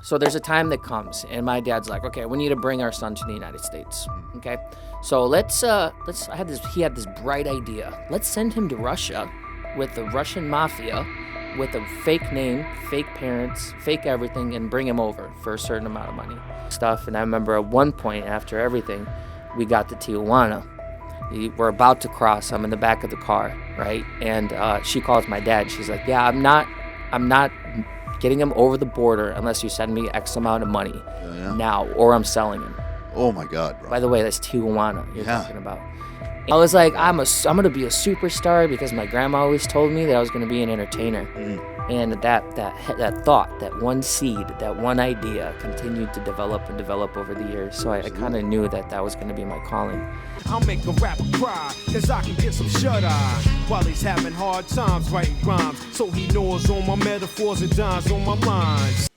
So there's a time that comes, and my dad's like, okay, we need to bring our son to the United States. Okay, so he had this bright idea. Let's send him to Russia with the Russian mafia, with a fake name, fake parents, fake everything, and bring him over for a certain amount of money. And I remember at one point after everything, we got to Tijuana. We're about to cross. I'm in the back of the car, right? And she calls my dad. She's like, yeah, I'm not getting him over the border unless you send me X amount of money now, or I'm selling him. Oh my God, bro. By the way, that's Tijuana you're talking about. I was like, I'm gonna be a superstar because my grandma always told me that I was gonna be an entertainer. And that thought, that one seed, that one idea continued to develop and develop over the years. So I kind of knew that was gonna be my calling. I'll make a rapper cry, cause I can get some shut-eye while he's having hard times writing rhymes. So he knows all my metaphors and dimes on my lines.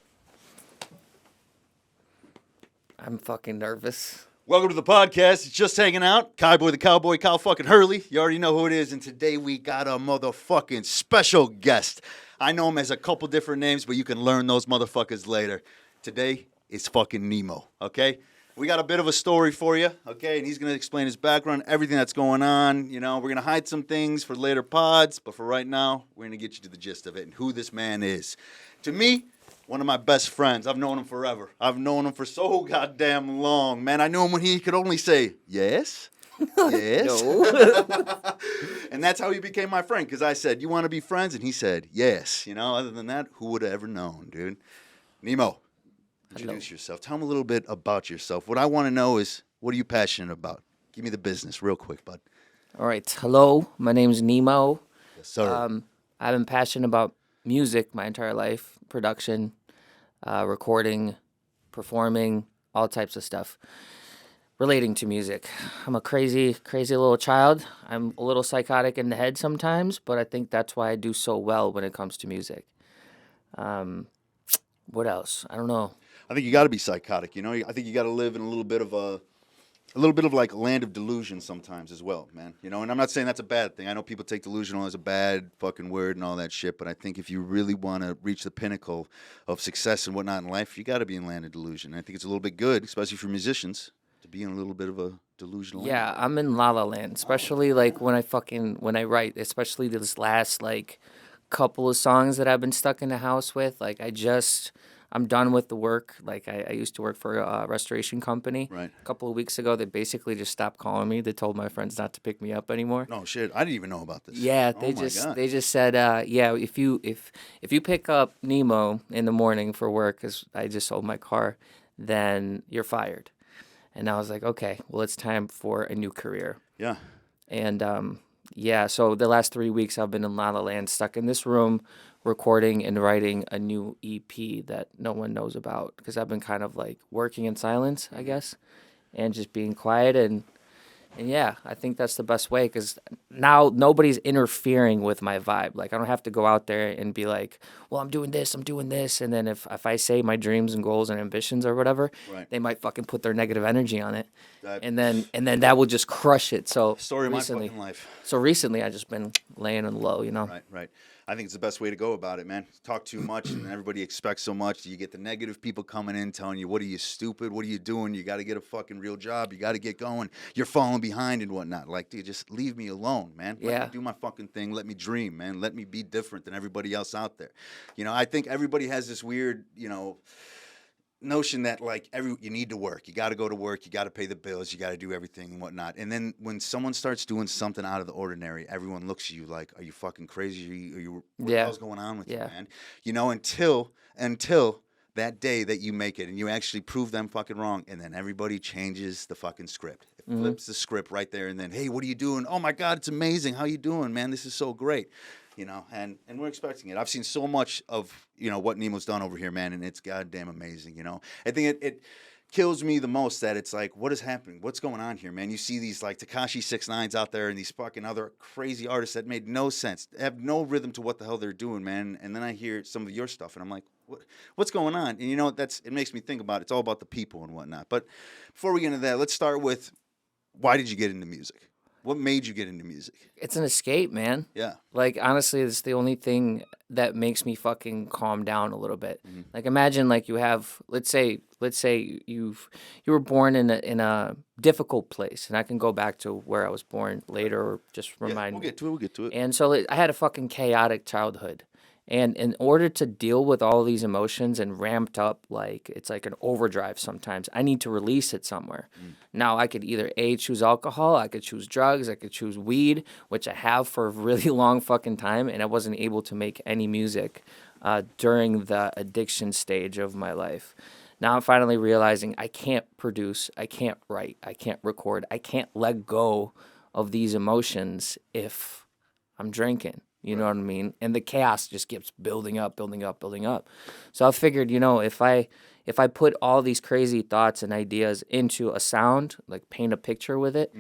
I'm fucking nervous. Welcome to the podcast. It's just hanging out. Kyboi the Cowboy, Kyle fucking Hurley. You already know who it is. And today we got a motherfucking special guest. I know him as a couple different names, but you can learn those motherfuckers later. Today is fucking NE-MO, okay? We got a bit of a story for you, okay? And he's going to explain his background, everything that's going on. You know, we're going to hide some things for later pods, but for right now, we're going to get you to the gist of it and who this man is. To me, one of my best friends. I've known him forever. I've known him for so goddamn long. Man, I knew him when he could only say, yes, yes. No. And that's how he became my friend, because I said, you want to be friends? And he said, yes. You know, other than that, who would have ever known, dude? NE-MO, introduce yourself. Tell me a little bit about yourself. What I want to know is, what are you passionate about? Give me the business real quick, bud. All right. Hello. My name's NE-MO. Yes, sir. I've been passionate about music my entire life, production, recording, performing, all types of stuff relating to music. I'm a crazy little child. I'm a little psychotic in the head sometimes, but I think that's why I do so well when it comes to music. What else? I don't know. I think you got to be psychotic, you know? I think you got to live in a little bit of like a land of delusion sometimes as well, man. You know, and I'm not saying that's a bad thing. I know people take delusional as a bad fucking word and all that shit, but I think if you really want to reach the pinnacle of success and whatnot in life, you got to be in land of delusion. I think it's a little bit good, especially for musicians, to be in a little bit of a delusional land. Yeah, I'm in La La Land, especially like when I write, especially this last like couple of songs that I've been stuck in the house with. Like I'm done with the work. Like I used to work for a restoration company. Right. A couple of weeks ago, they basically just stopped calling me. They told my friends not to pick me up anymore. No shit, I didn't even know about this. Yeah, Oh they my just God. they just said, yeah, if you pick up NE-MO in the morning for work, because I just sold my car, then you're fired. And I was like, okay, well, it's time for a new career. Yeah. And yeah, so the last 3 weeks I've been in La La Land, stuck in this room, recording and writing a new EP that no one knows about, because I've been kind of like working in silence, I guess, and just being quiet. And yeah, I think that's the best way, because now nobody's interfering with my vibe. Like I don't have to go out there and be like, well, I'm doing this. And then if I say my dreams and goals and ambitions or whatever, Right. they might fucking put their negative energy on it. And then that will just crush it. So Story of my recently, fucking life. So recently I just been laying on low, you know. Right. I think it's the best way to go about it, man. Talk too much and everybody expects so much. You get the negative people coming in telling you, what are you, stupid? What are you doing? You got to get a fucking real job. You got to get going. You're falling behind and whatnot. Like, dude, just leave me alone, man. Let me do my fucking thing. Let me dream, man. Let me be different than everybody else out there. You know, I think everybody has this weird, you know, notion that like you need to work. You got to go to work. You got to pay the bills. You got to do everything and whatnot. And then when someone starts doing something out of the ordinary, everyone looks at you like, "Are you fucking crazy? What the hell's going on with you, man?" You know, until that day that you make it and you actually prove them fucking wrong, and then everybody changes the fucking script. It flips the script right there, and then, hey, what are you doing? Oh my God, it's amazing. How you doing, man? This is so great. You know, and we're expecting it. I've seen so much of, you know, what NE-MO's done over here, man, and it's goddamn amazing, you know. I think it kills me the most that it's like, what is happening? What's going on here, man? You see these, like, Tekashi 6ix9ines out there and these fucking other crazy artists that made no sense, have no rhythm to what the hell they're doing, man. And then I hear some of your stuff, and I'm like, what's going on? And, you know, it makes me think about it. It's all about the people and whatnot. But before we get into that, let's start with, why did you get into music? What made you get into music? It's an escape, man. Yeah. Like, honestly, it's the only thing that makes me fucking calm down a little bit. Mm-hmm. Like, imagine, like, you have, let's say you were born in a difficult place, and I can go back to where I was born later, or just remind We'll me. get to it. We'll get to it. And so I had a fucking chaotic childhood. And in order to deal with all these emotions and ramped up, like it's like an overdrive sometimes, I need to release it somewhere. Now, I could either choose alcohol, I could choose drugs, I could choose weed, which I have for a really long fucking time, and I wasn't able to make any music during the addiction stage of my life. Now I'm finally realizing I can't produce, I can't write, I can't record, I can't let go of these emotions if I'm drinking. You know what I mean? And the chaos just keeps building up, building up, building up. So I figured, if I put all these crazy thoughts and ideas into a sound, like paint a picture with it,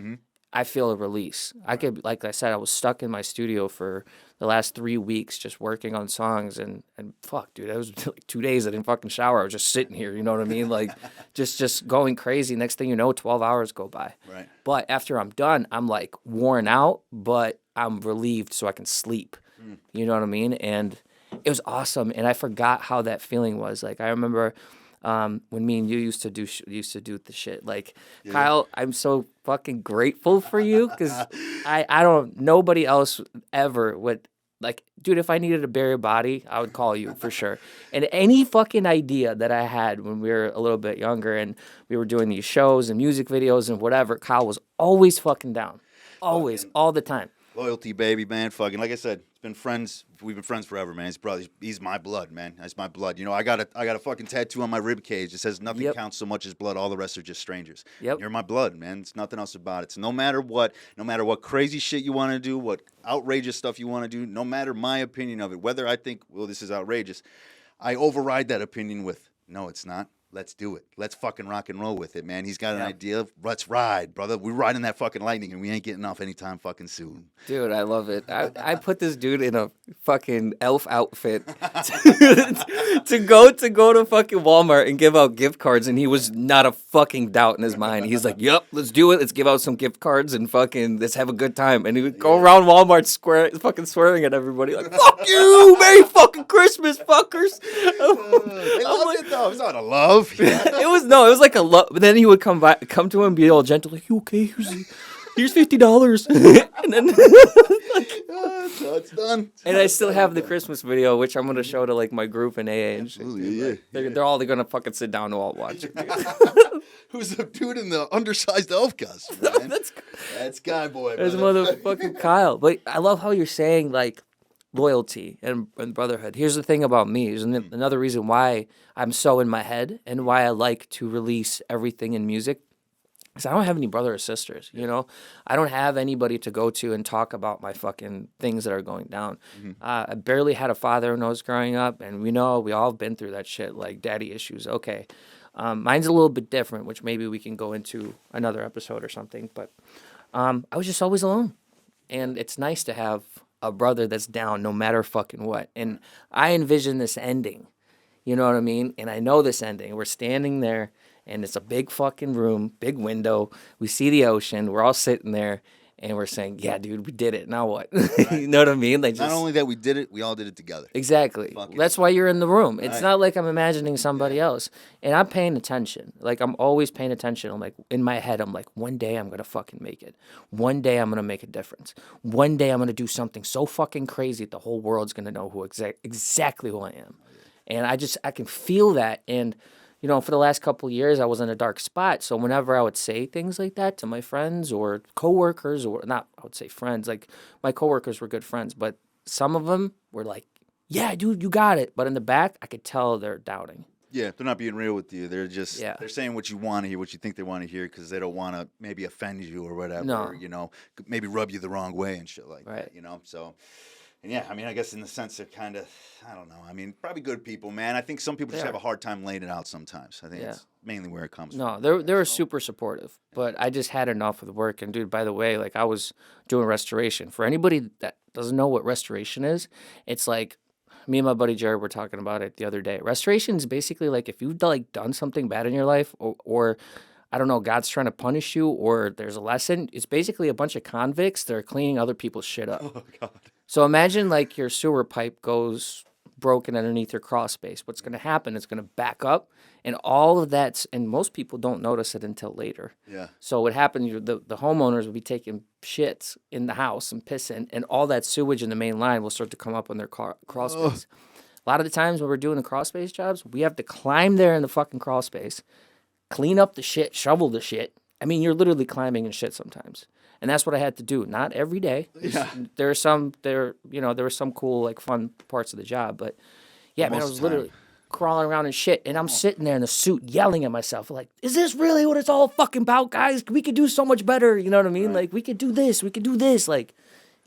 I feel a release. I could, like I said, I was stuck in my studio for the last 3 weeks just working on songs, and fuck, dude, it was like 2 days I didn't fucking shower. I was just sitting here, you know what I mean? Like just going crazy. Next thing you know, 12 hours go by. Right. But after I'm done, I'm like worn out, but I'm relieved so I can sleep. You know what I mean? And it was awesome. And I forgot how that feeling was. Like, I remember when me and you used to do the shit. Like, Kyle, I'm so fucking grateful for you, because nobody else ever would, like, dude, if I needed to bury a body, I would call you for sure. And any fucking idea that I had when we were a little bit younger and we were doing these shows and music videos and whatever, Kyle was always fucking down. Always, all the time. Loyalty, baby, man. Fucking, like I said, it's been friends. We've been friends forever, man. He's brother. He's my blood, man. That's my blood. I got a fucking tattoo on my rib cage. It says nothing counts so much as blood. All the rest are just strangers. Yep. You're my blood, man. It's nothing else about it. So no matter what crazy shit you want to do, what outrageous stuff you want to do, no matter my opinion of it, whether I think, well, this is outrageous, I override that opinion with, no, it's not. Let's do it. Let's fucking rock and roll with it, man. He's got an idea. Let's ride, brother. We're riding that fucking lightning, and we ain't getting off anytime fucking soon. Dude, I love it. I put this dude in a fucking elf outfit to go to fucking Walmart and give out gift cards, and he was not a fucking doubt in his mind. He's like, "Yep, let's do it. Let's give out some gift cards and fucking let's have a good time." And he would go around Walmart fucking swearing at everybody like, "Fuck you, Merry fucking Christmas, fuckers." They loved it though. It's not a love. It was like a love. But then he would come to him and be all gentle, like, "You okay? Here's $50." And then So it's done. and I still have the Christmas video, which I'm gonna show to like my group in AA and shit. Absolutely, yeah. They're all gonna fucking sit down and all watch it. Who's the dude in the undersized elf costume, man? That's Kyboi, There's brother. motherfucking Kyle. But I love how you're saying like loyalty and brotherhood. Here's the thing about me. There's another reason why I'm so in my head and why I like to release everything in music. Because I don't have any brother or sisters, I don't have anybody to go to and talk about my fucking things that are going down. I barely had a father when I was growing up, and we all have been through that shit, like daddy issues. Okay. Mine's a little bit different, which maybe we can go into another episode or something. But I was just always alone. And it's nice to have a brother that's down no matter fucking what. And I envision this ending. You know what I mean? And I know this ending. We're standing there, and it's a big fucking room, big window. We see the ocean. We're all sitting there, and we're saying, "Yeah, dude, we did it. Now what?" You know what I mean? Like, Not only that we did it, we all did it together. Exactly. That's why you're in the room. It's not like I'm imagining somebody else. And I'm paying attention. Like, I'm always paying attention. I'm like, in my head, I'm like, one day I'm going to fucking make it. One day I'm going to make a difference. One day I'm going to do something so fucking crazy that the whole world's going to know exactly who I am. And I can feel that. And, for the last couple of years, I was in a dark spot. So whenever I would say things like that to my friends or coworkers, or not, I would say friends, like my coworkers were good friends, but some of them were like, "Yeah, dude, you got it." But in the back, I could tell they're doubting. Yeah, they're not being real with you. They're just they're saying what you want to hear, what you think they want to hear, because they don't want to maybe offend you or whatever. No. Maybe rub you the wrong way and shit like Right. that. So. And yeah, I mean, I guess in the sense they're kind of, I don't know. I mean, probably good people, man. I think some people just have a hard time laying it out sometimes. I think it's mainly where it comes from. No, they were super supportive, but I just had enough of the work. And dude, by the way, like I was doing restoration. For anybody that doesn't know what restoration is, it's like me and my buddy Jared were talking about it the other day. Restoration is basically like if you've like done something bad in your life, or I don't know, God's trying to punish you or there's a lesson. It's basically a bunch of convicts that are cleaning other people's shit up. Oh God. So imagine like your sewer pipe goes broken underneath your crawl space. What's going to happen? It's going to back up, and all of that's, and most people don't notice it until later. Yeah. So what happened? The homeowners will be taking shits in the house and pissing, and all that sewage in the main line will start to come up on their crawl space. A lot of the times when we're doing the crawl space jobs, we have to climb there in the fucking crawl space, clean up the shit, shovel the shit. I mean, you're literally climbing in shit sometimes. And that's what I had to do. Not every day. Yeah. There were some cool, like, fun parts of the job. But, yeah, man, I was literally crawling around in shit. And I'm sitting there in the suit yelling at myself, like, is this really what it's all fucking about, guys? We could do so much better. You know what I mean? Like, we could do this. We could do this. Like,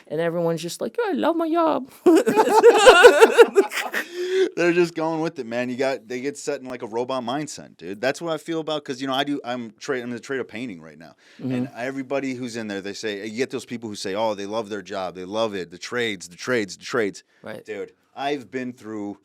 and everyone's just like, I love my job. They're just going with it, man. They get set in like a robot mindset, dude. That's what I feel about, because I'm in the trade of painting right now, and everybody who's in there, they say, you get those people who say, oh, they love their job, they love it, the trades. Right, dude. I've been through,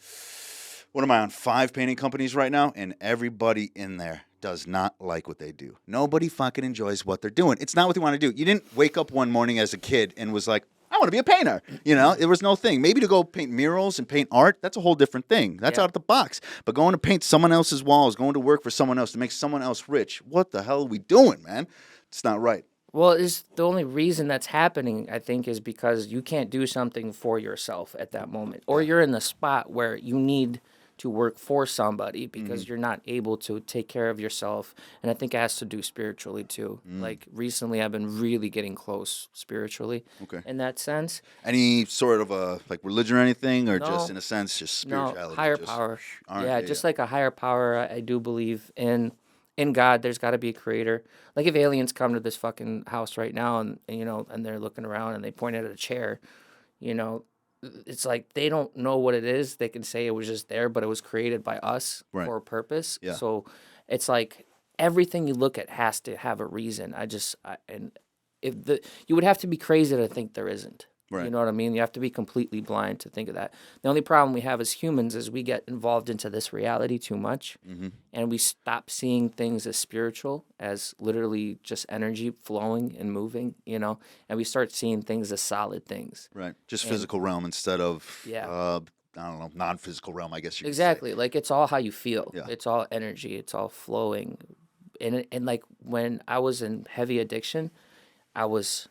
what am I on, 5 painting companies right now, and everybody in there does not like what they do. Nobody fucking enjoys what they're doing. It's not what they want to do. You didn't wake up one morning as a kid and was like, I want to be a painter. There was no thing. Maybe to go paint murals and paint art, that's a whole different thing. That's out of the box. But going to paint someone else's walls, going to work for someone else to make someone else rich, what the hell are we doing, man? It's not right. Well, it's the only reason that's happening, I think, is because you can't do something for yourself at that moment. Or you're in the spot where you need to work for somebody because you're not able to take care of yourself. And I think it has to do spiritually too. Like recently I've been really getting close spiritually in that sense. Any sort of like religion or anything, or No. just in a sense just spirituality? No, higher power. Just like a higher power. I do believe in God. There's got to be a creator. Like if aliens come to this fucking house right now and they're looking around and they point at a chair, it's like they don't know what it is. They can say it was just there, but it was created by us for a purpose. Yeah. So it's like everything you look at has to have a reason. You would have to be crazy to think there isn't. Right. You know what I mean? You have to be completely blind to think of that. The only problem we have as humans is we get involved into this reality too much, and we stop seeing things as spiritual, as literally just energy flowing and moving, and we start seeing things as solid things. Right. Just physical realm instead of, I don't know, non-physical realm, I guess you could Exactly. say. Like it's all how you feel. Yeah. It's all energy. It's all flowing. And like when I was in heavy addiction, I was...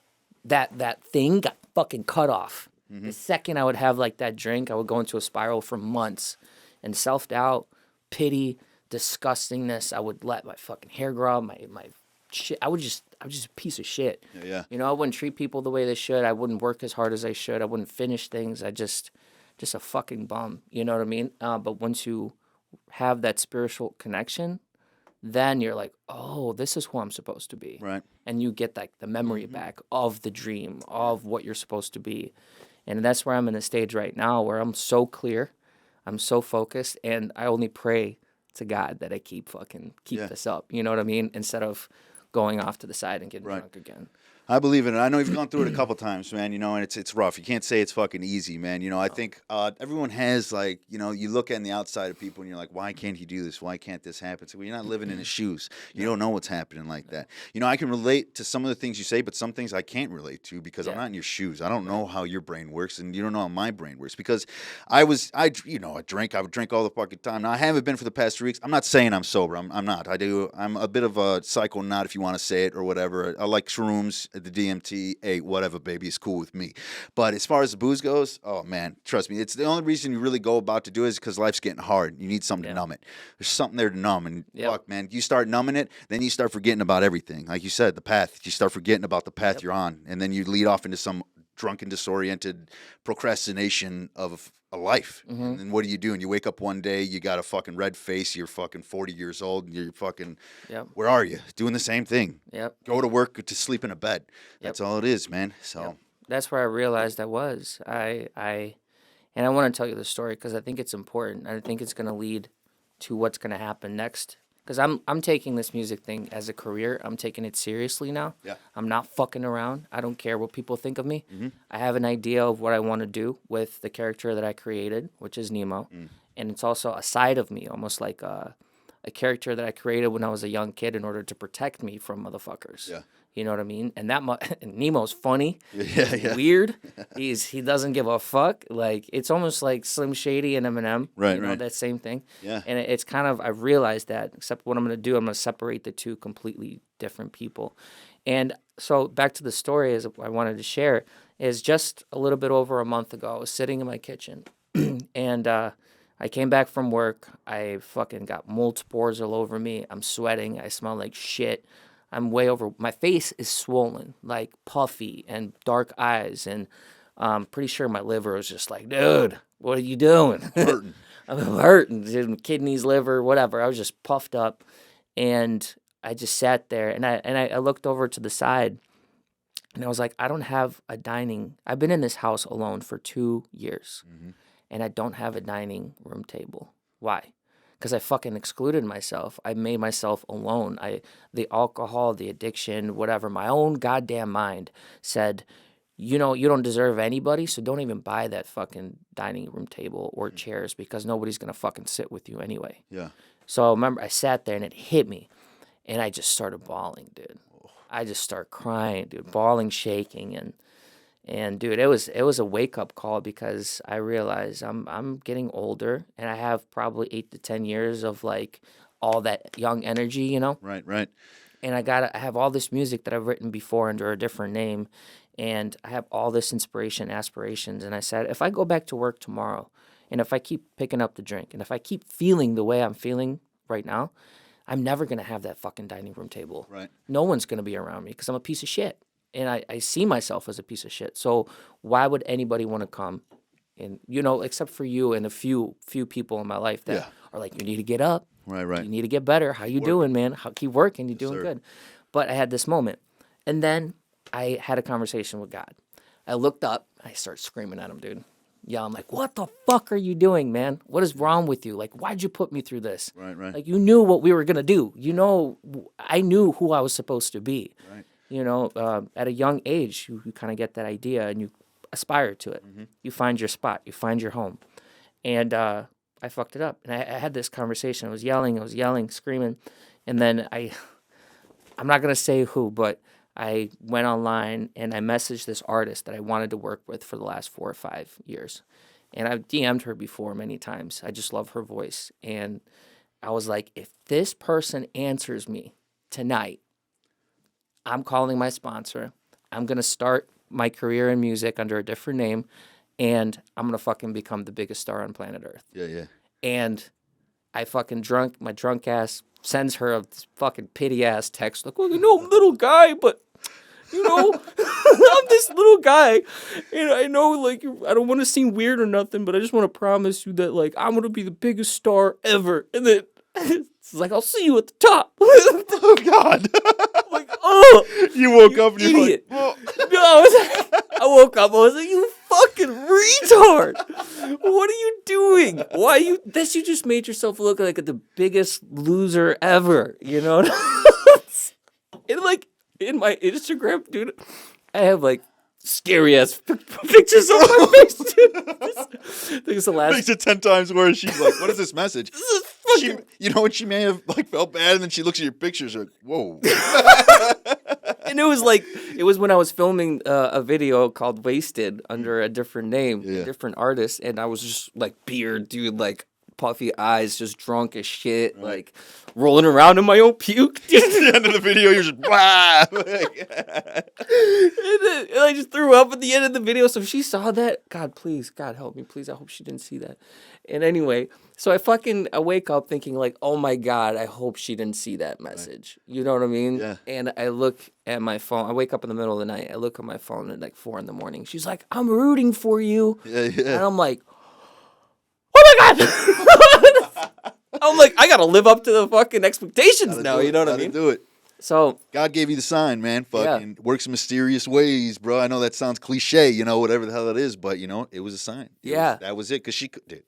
That thing got fucking cut off. The second I would have like that drink, I would go into a spiral for months, and self-doubt, pity, disgustingness. I would let my fucking hair grow out, my shit. I was just a piece of shit. Yeah. I wouldn't treat people the way they should. I wouldn't work as hard as I should. I wouldn't finish things. I just a fucking bum. You know what I mean? But once you have that spiritual connection, then you're like, oh, this is who I'm supposed to be. Right. And you get like the memory back of the dream, of what you're supposed to be. And that's where I'm in a stage right now where I'm so clear, I'm so focused, and I only pray to God that I keep this up. You know what I mean? Instead of going off to the side and getting drunk again. I believe in it. I know you've gone through it a couple times, man, and it's rough. You can't say it's fucking easy, man. I think everyone has, like, you look at the outside of people and you're like, why can't he do this? Why can't this happen? So you're not living in his shoes. You don't know what's happening like that. I can relate to some of the things you say, but some things I can't relate to because I'm not in your shoes. I don't know how your brain works, and you don't know how my brain works, because I drink. I would drink all the fucking time. Now, I haven't been for the past 3 weeks. I'm not saying I'm sober. I'm not. I'm a bit of a psychonaut, if you want to say it, or whatever. I like shrooms, the DMT, whatever, baby, it's cool with me. But as far as the booze goes, oh man, trust me, it's the only reason you really go about to do it is because life's getting hard. You need something to numb it. There's something there to numb, and fuck, man, you start numbing it, then you start forgetting about everything. Like you said, the path. You start forgetting about the path you're on, and then you lead off into some drunken, disoriented procrastination of a life. And then what do you do? And you wake up one day, you got a fucking red face, you're fucking 40 years old, and you're fucking, where are you? Doing the same thing. Go to work, to sleep in a bed. That's all it is, man. So that's where I realized I was. And I want to tell you the story because I think it's important. I think it's going to lead to what's going to happen next. Because I'm taking this music thing as a career. I'm taking it seriously now. I'm not fucking around. I don't care what people think of me. I have an idea of what I want to do with the character that I created, which is NE-MO. And it's also a side of me, almost like a character that I created when I was a young kid in order to protect me from motherfuckers. Yeah. You know what I mean? And that and Nemo's funny. Yeah, He's yeah. weird. He doesn't give a fuck. Like, it's almost like Slim Shady and Eminem. Right, you know, right. that same thing. Yeah. And it's kind of, I've realized that, except what I'm going to do, I'm going to separate the two completely different people. And so back to the story as I wanted to share is just a little bit over a month ago, I was sitting in my kitchen and I came back from work. I fucking got mold spores all over me. I'm sweating. I smell like shit. I'm way over. My face is swollen, like puffy and dark eyes. And I'm pretty sure my liver was just like, dude, what are you doing? Hurting. I'm hurting. Dude, kidneys, liver, whatever. I was just puffed up. And I just sat there and I looked over to the side and I was like, I don't have a dining. I've been in this house alone for 2 years and I don't have a dining room table. Why? Because I fucking excluded myself. I made myself alone. The alcohol, the addiction, whatever, my own goddamn mind said, you know, you don't deserve anybody, so don't even buy that fucking dining room table or chairs because nobody's going to fucking sit with you anyway. Yeah. So I remember I sat there and it hit me and I just started bawling, dude. I just started crying, dude, bawling, shaking, and dude, it was a wake up call because I realized I'm getting older and I have probably 8 to 10 years of like all that young energy, you know. Right, right. And I have all this music that I've written before under a different name, and I have all this inspiration, aspirations. And I said, if I go back to work tomorrow, and if I keep picking up the drink, and if I keep feeling the way I'm feeling right now, I'm never gonna have that fucking dining room table. Right. No one's gonna be around me because I'm a piece of shit. And I see myself as a piece of shit. So why would anybody want to come? And, you know, except for you and a few people in my life that are like, you need to get up. Right, right. You need to get better. How you doing, man? Keep working. You're doing sir. good. But I had this moment. And then I had a conversation with God. I looked up. I started screaming at him, dude. Yeah, I'm like, what the fuck are you doing, man? What is wrong with you? Like, why'd you put me through this? Right, right. Like, you knew what we were going to do. You know, I knew who I was supposed to be. Right. You know, at a young age, you kind of get that idea and you aspire to it. You find your spot. You find your home. And I fucked it up. And I had this conversation. I was yelling, screaming. And then I'm not going to say who, but I went online and I messaged this artist that I wanted to work with for the last 4 or 5 years. And I've DM'd her before many times. I just love her voice. And I was like, if this person answers me tonight, I'm calling my sponsor. I'm going to start my career in music under a different name, and I'm going to fucking become the biggest star on planet Earth. Yeah, yeah. And I fucking my drunk ass sends her a fucking pity ass text like, well, you know, I'm a little guy, but, you know, I'm this little guy, and I know, like, I don't want to seem weird or nothing, but I just want to promise you that, like, I'm going to be the biggest star ever. And then it's like, I'll see you at the top. Oh, God. Like, oh, You woke up and you're idiot. like, whoa. No, I woke up. I was like, "You fucking retard! What are you doing? Why you? You just made yourself look like the biggest loser ever. You know?" And like in my Instagram, dude, I have like scary ass pictures of my face, dude. I think it's the last. Makes it 10 times worse. She's like, what is this message? This is fucking. You know, and she may have like felt bad, and then she looks at your pictures like, whoa. And it was when I was filming a video called Wasted under a different name, a different artist, and I was just like beard, dude, like puffy eyes, just drunk as shit, like rolling around in my own puke. At the end of the video, you're just blah. And I just threw up at the end of the video. So if she saw that, God help me, please. I hope she didn't see that. And anyway, so I wake up thinking like, oh my God, I hope she didn't see that message. You know what I mean? Yeah. And I look at my phone. I wake up in the middle of the night. I look at my phone at like 4 a.m. She's like, I'm rooting for you. Yeah, yeah. And I'm like, oh my God. I'm like, I got to live up to the fucking expectations now. You know what I mean? Do it. So God gave you the sign, man. Fucking works in mysterious ways, bro. I know that sounds cliche, you know, whatever the hell it is, but, you know, it was a sign. That was it, because she could. Dude,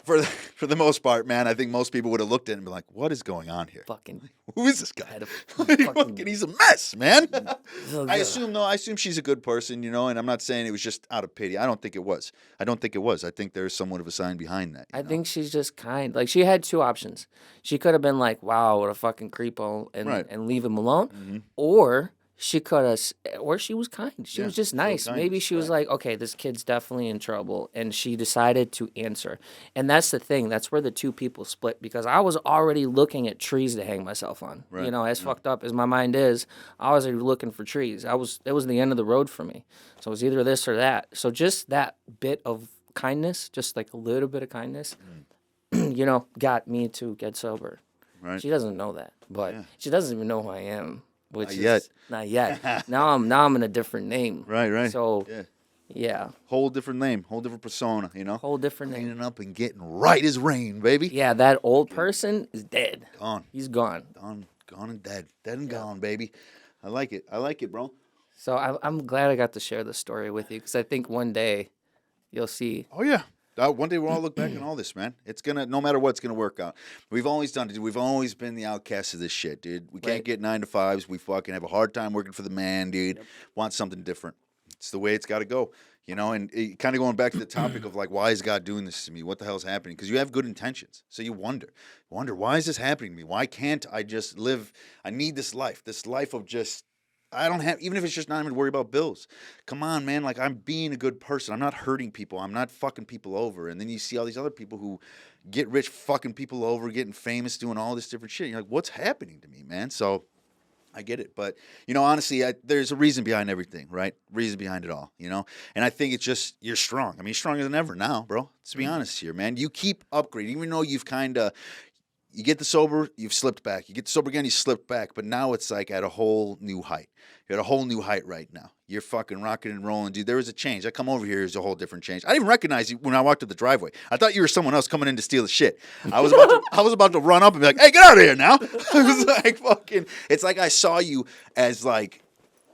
for the most part, man, I think most people would have looked at it and been like, "What is going on here? Fucking. Who is this guy? Had a Fucking, he's a mess, man." Ugh. I assume she's a good person, you know, and I'm not saying it was just out of pity. I don't think it was. I think there's somewhat of a sign behind that. I think she's just kind. Like, she had two options. She could have been like, "Wow, what a fucking creepo," and leave him alone, or she could have, or she was kind. She was just nice. Maybe she was like, "Okay, this kid's definitely in trouble," and she decided to answer. And that's the thing. That's where the two people split, because I was already looking at trees to hang myself on. Right. You know, as fucked up as my mind is, I was already looking for trees. It was the end of the road for me. So it was either this or that. So just that bit of kindness, just like a little bit of kindness, you know, got me to get sober. Right. She doesn't know that, but she doesn't even know who I am. Which Not is yet. Not yet. Now I'm in a different name. Right. So yeah. Whole different name, whole different persona, you know. Whole different name. Cleaning up and getting right as rain, baby. Yeah, that old person is dead. Gone. He's gone. Gone and dead. Dead and gone, baby. I like it, bro. So I'm glad I got to share this story with you, because I think one day you'll see. Oh yeah. One day we'll all look back on all this, man. It's gonna, no matter what, it's gonna work out. We've always done it, dude. We've always been the outcasts of this shit, dude. We can't get 9 to 5s. We fucking have a hard time working for the man, dude. Want something different. It's the way it's got to go, you know. And kind of going back to the topic of like, why is God doing this to me? What the hell's happening? Because you have good intentions, so you wonder, why is this happening to me? Why can't I just live? I need this life of just. I don't have, even if it's just not even to worry about bills. Come on, man. Like, I'm being a good person. I'm not hurting people. I'm not fucking people over. And then you see all these other people who get rich fucking people over, getting famous, doing all this different shit. You're like, what's happening to me, man? So I get it. But, you know, honestly, there's a reason behind everything, right? Reason behind it all, you know? And I think it's just, you're strong. I mean, you're stronger than ever now, bro. Let's be honest here, man. You keep upgrading, even though you've kind of, you get the sober, you've slipped back. You get the sober again, you slip back. But now it's like at a whole new height. You're at a whole new height right now. You're fucking rocking and rolling, dude. There was a change. I come over here, there's a whole different change. I didn't even recognize you when I walked up the driveway. I thought you were someone else coming in to steal the shit. I was about to run up and be like, "Hey, get out of here now." I was like, fucking. It's like I saw you as like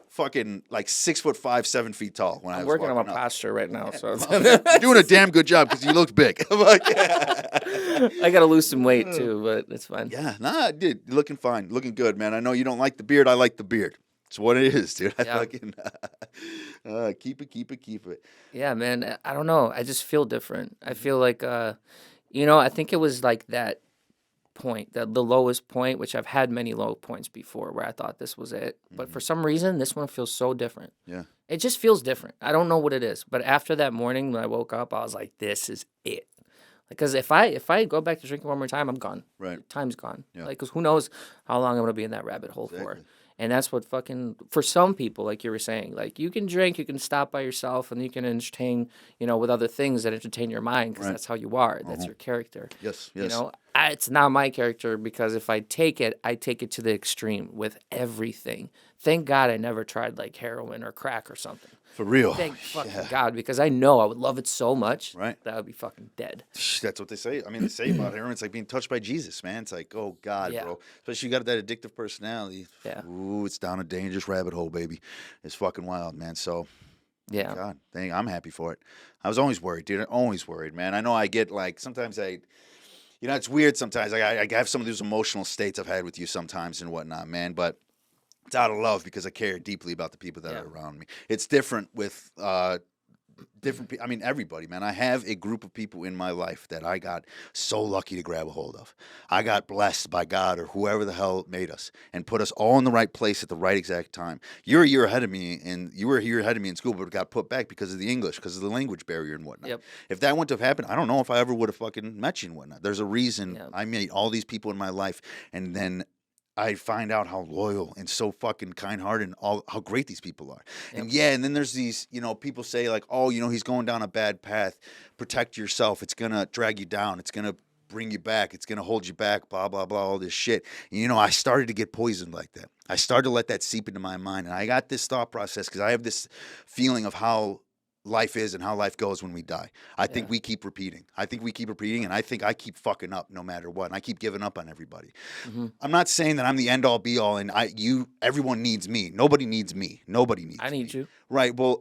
fucking like 6'5", 7 feet tall when I was working on my walking up. posture right now, so You're doing a damn good job because you looked big. I'm like, I gotta lose some weight too, but it's fine. yeah, nah, dude, you're looking fine, looking good, man. I know you don't like the beard. I like the beard. It's what it is, dude. I fucking keep it. Yeah, man. I don't know. I just feel different. I feel like, you know, I think it was like that point, the lowest point, which I've had many low points before where I thought this was it. But for some reason, this one feels so different. Yeah. It just feels different. I don't know what it is. But after that morning when I woke up, I was like, this is it. Because if I go back to drinking one more time, I'm gone. Right. Time's gone. Yeah. Like, because who knows how long I'm going to be in that rabbit hole for. And that's what fucking, for some people, like you were saying, like, you can drink, you can stop by yourself, and you can entertain, you know, with other things that entertain your mind, because that's how you are. That's your character. Yes. You know, it's not my character, because if I take it to the extreme with everything. Thank God I never tried, like, heroin or crack or something. For real. Thank fucking God, because I know I would love it so much that I would be fucking dead. That's what they say. I mean, they say about heroin, it's like being touched by Jesus, man. It's like, oh, God, bro. Especially you got that addictive personality. Yeah. Ooh, it's down a dangerous rabbit hole, baby. It's fucking wild, man. So, yeah. God, I'm happy for it. I was always worried, dude. Always worried, man. I know I get, like, sometimes you know, it's weird sometimes. Like, I have some of those emotional states I've had with you sometimes and whatnot, man. But it's out of love because I care deeply about the people that are around me. It's different with different people. I mean, everybody, man. I have a group of people in my life that I got so lucky to grab a hold of. I got blessed by God or whoever the hell made us and put us all in the right place at the right exact time. You're a year ahead of me, and you were a year ahead of me in school, but got put back because of the English, because of the language barrier and whatnot. Yep. If that wouldn't have happened, I don't know if I ever would have fucking met you and whatnot. There's a reason I made all these people in my life, and then I find out how loyal and so fucking kind-hearted and how great these people are. Yep. And then there's these, you know, people say like, oh, you know, he's going down a bad path. Protect yourself. It's going to drag you down. It's going to bring you back. It's going to hold you back, blah, blah, blah, all this shit. And, you know, I started to get poisoned like that. I started to let that seep into my mind. And I got this thought process because I have this feeling of how life is and how life goes when we die. I think we keep repeating. And I think I keep fucking up no matter what. And I keep giving up on everybody. Mm-hmm. I'm not saying that I'm the end all be all and everyone needs me. Nobody needs me. I need you. Right. Well,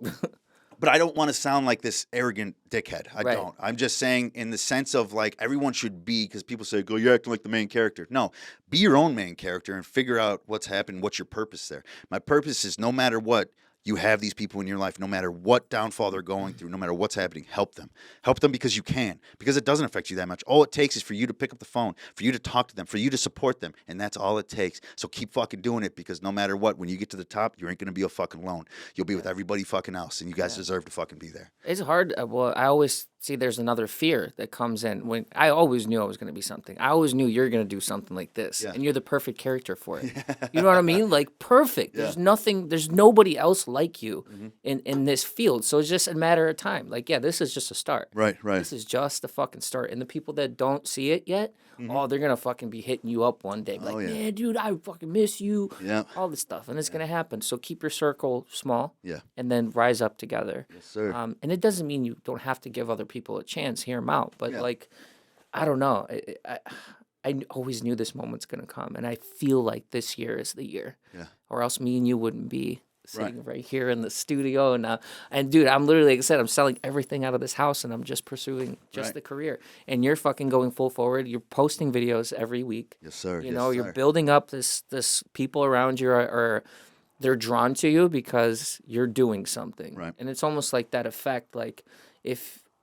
But I don't want to sound like this arrogant dickhead. I Right. don't. I'm just saying in the sense of like everyone should be, because people say, "Go, you're acting like the main character." No, be your own main character and figure out what's happened. What's your purpose there? My purpose is no matter what. You have these people in your life, no matter what downfall they're going through, no matter what's happening, help them. Help them because you can, because it doesn't affect you that much. All it takes is for you to pick up the phone, for you to talk to them, for you to support them, and that's all it takes. So keep fucking doing it, because no matter what, when you get to the top, you ain't going to be a fucking alone. You'll be with everybody fucking else, and you guys deserve to fucking be there. It's hard. Well, I always see there's another fear that comes in when I always knew I was going to be something. I always knew you're going to do something like this, and you're the perfect character for it. You know what I mean? Like perfect. There's nothing. There's nobody else like you in this field. So it's just a matter of time. Like, yeah, this is just a start. Right. This is just the fucking start. And the people that don't see it yet, oh, they're gonna fucking be hitting you up one day, like, man, dude, I fucking miss you. Yeah. All this stuff, and it's gonna happen. So keep your circle small. Yeah. And then rise up together. Yes, sir. And it doesn't mean you don't have to give other people a chance, hear them out. But like, I don't know. I always knew this moment's gonna come, and I feel like this year is the year. Yeah. Or else me and you wouldn't be sitting right here in the studio. And dude, I'm literally, like I said, I'm selling everything out of this house, and I'm just pursuing just the career. And you're fucking going full forward. You're posting videos every week. Yes, sir. You know, you're building up this people around you are they're drawn to you because you're doing something. Right. And it's almost like that effect. Like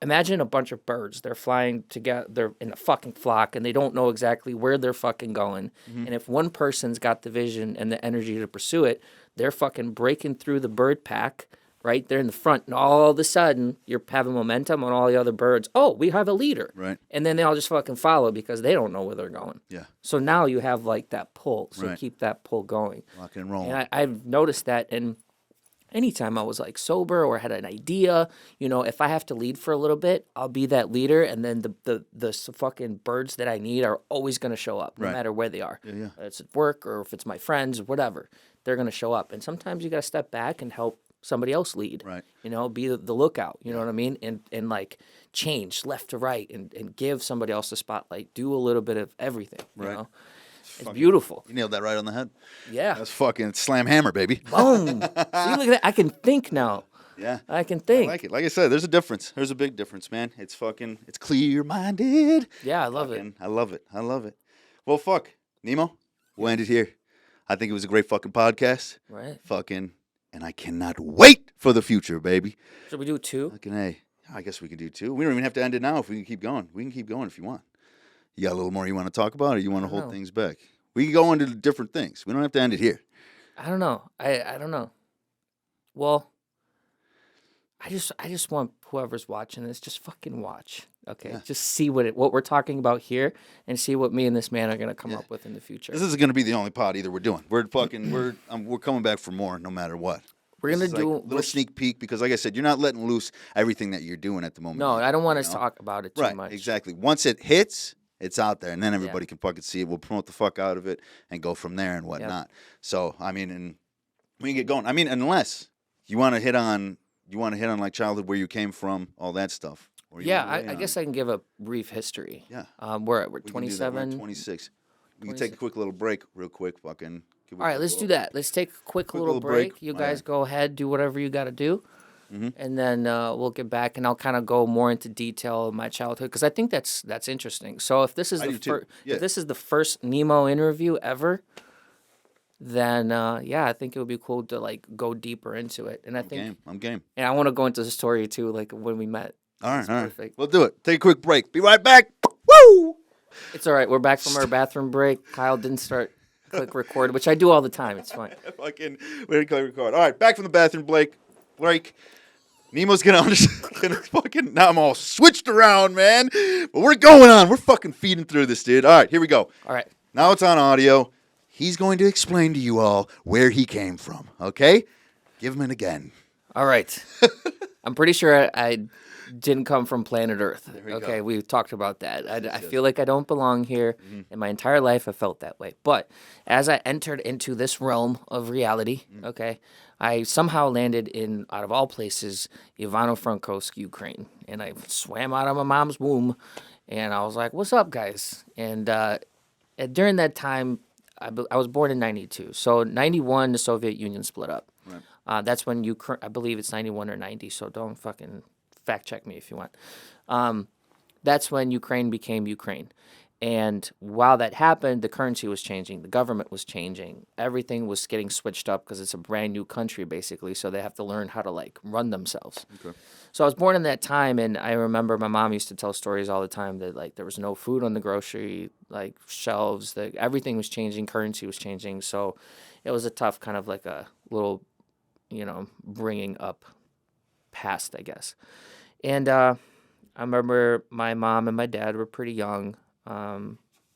imagine a bunch of birds, they're flying together, they're in a fucking flock, and they don't know exactly where they're fucking going. And if one person's got the vision and the energy to pursue it, they're fucking breaking through the bird pack, right? They're in the front, and all of a sudden, you're having momentum on all the other birds. Oh, we have a leader. Right. And then they all just fucking follow because they don't know where they're going. Yeah. So now you have like that pull. So Right. keep that pull going. Rock and roll. And I've noticed that, and anytime I was like sober or had an idea, you know, if I have to lead for a little bit, I'll be that leader, and then the fucking birds that I need are always going to show up, no Right. matter where they are. Yeah, yeah. It's at work or if it's my friends or whatever, they're going to show up. And sometimes you got to step back and help somebody else lead. Right. You know, be the lookout. You know what I mean? And like change left to right and give somebody else the spotlight. Do a little bit of everything. You Right. know? It's beautiful. You nailed that right on the head. Yeah. That's fucking slam hammer, baby. Boom. See, look at that. I can think now. Yeah. I can I think. like it. Like I said, there's a difference. There's a big difference, man. It's clear-minded. Yeah, I love it. I love it. I love it. Well, fuck. Nemo, we'll end it here. I think it was a great fucking podcast. Right. Fucking, and I cannot wait for the future, baby. Should we do 2? Fucking A. I guess we can do 2. We don't even have to end it now if we can keep going. We can keep going if you want. You got a little more you want to talk about, or you want to hold know. things back? We can go into different things. We don't have to end it here. I don't know. I don't know. Well, I just want whoever's watching this, just fucking watch. Okay, just see what we're talking about here, and see what me and this man are gonna come up with in the future. This isn't going to be the only pod either we're doing. We're coming back for more no matter what. We're gonna This is do like a little sneak peek because, like I said, you're not letting loose everything that you're doing at the moment. No, either, I don't want you us know? to talk about it too Right, much. exactly. Once it hits, it's out there, and then everybody can fucking see it. We'll promote the fuck out of it and go from there and whatnot. So, I mean, and we can get going. I mean, unless you want to hit on like childhood, where you came from, all that stuff. Or you Yeah, wanna lay I on- gu're give a brief history. Yeah. We're We can do that. We're 27. at 26. We can take a quick little break, real quick. Fucking. All right, let's do that. Let's take a quick little break. You guys go ahead, do whatever you got to do. And then Mm-hmm. we'll get back, and I'll kind of go more into detail of my childhood, because I think that's interesting. So if this is if this is the first NE-MO interview ever, then I think it would be cool to like go deeper into it. And I think I'm game. and I want to go into the story too, like when we met. All right, all right. Perfect. We'll do it. Take a quick break. Be right back. Woo! It's all right. We're back from our bathroom break. Kyle didn't click record, which I do all the time. It's fine. Fucking, we're gonna record. All right, back from the bathroom break. Nemo's gonna fucking, now I'm all switched around, man. But we're going on. We're fucking feeding through this, dude. All right, here we go. All right. Now it's on audio. He's going to explain to you all where he came from, okay? Give him it again. All right. I'm pretty sure I didn't come from planet Earth. Okay, we talked about that. I feel like I don't belong here. In my entire life, I felt that way. But as I entered into this realm of reality, okay, I somehow landed in, out of all places, Ivano-Frankivsk, Ukraine. And I swam out of my mom's womb, and I was like, what's up, guys? And during that time, I was born in 92. So 91, the Soviet Union split up. That's when Ukraine, I believe it's 91 or 90, so don't fucking fact check me if you want. That's when Ukraine became Ukraine. And while that happened, the currency was changing, the government was changing, everything was getting switched up because it's a brand new country, basically, so they have to learn how to, like, run themselves. Okay. So I was born in that time, and I remember my mom used to tell stories all the time that, like, there was no food on the grocery, like, shelves, that everything was changing, currency was changing, so it was a tough kind of, like, a little, bringing up past, I guess. And I remember my mom and my dad were pretty young.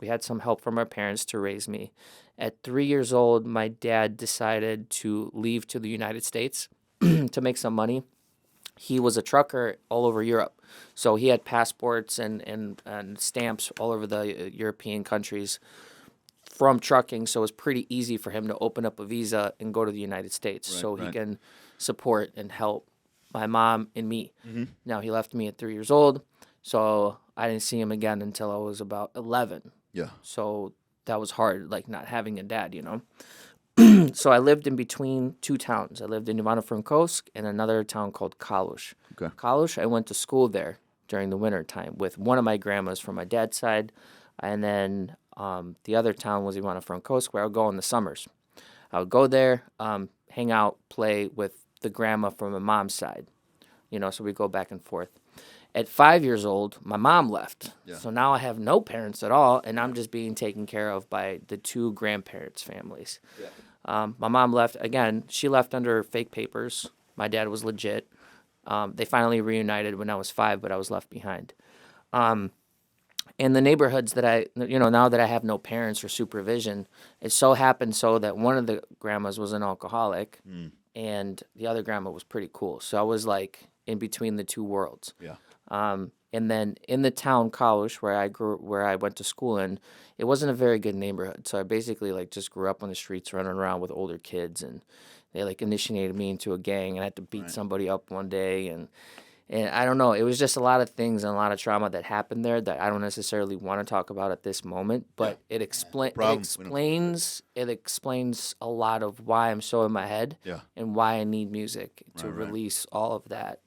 We had some help from our parents to raise me. At 3 years old, my dad decided to leave to the United States to make some money. He was a trucker all over Europe. So he had passports and stamps all over the European countries from trucking. So it was pretty easy for him to open up a visa and go to the United States he can support and help my mom and me. Mm-hmm. Now, he left me at 3 years old. So I didn't see him again until I was about 11. Yeah. So that was hard, like not having a dad, So I lived in between two towns. I lived in Ivano-Frankivsk and another town called Kalush. Okay. Kalush, I went to school there during the winter time with one of my grandmas from my dad's side. And then the other town was Ivano-Frankivsk, where I would go in the summers. I would go there, hang out, play with the grandma from my mom's side. So we go back and forth. At 5 years old, my mom left. Yeah. So now I have no parents at all, and I'm just being taken care of by the two grandparents' families. Yeah. My mom left. Again, she left under fake papers. My dad was legit. They finally reunited when I was 5, but I was left behind. In the neighborhoods that now that I have no parents or supervision, it so happened that one of the grandmas was an alcoholic, and the other grandma was pretty cool. So I was like in between the two worlds. Yeah. And then in the town Kalush where I went to school in, it wasn't a very good neighborhood. So I basically like just grew up on the streets running around with older kids, and they like initiated me into a gang, and I had to beat somebody up one day, and I don't know, it was just a lot of things and a lot of trauma that happened there that I don't necessarily want to talk about at this moment, but it explains a lot of why I'm so in my head and why I need music to release all of that.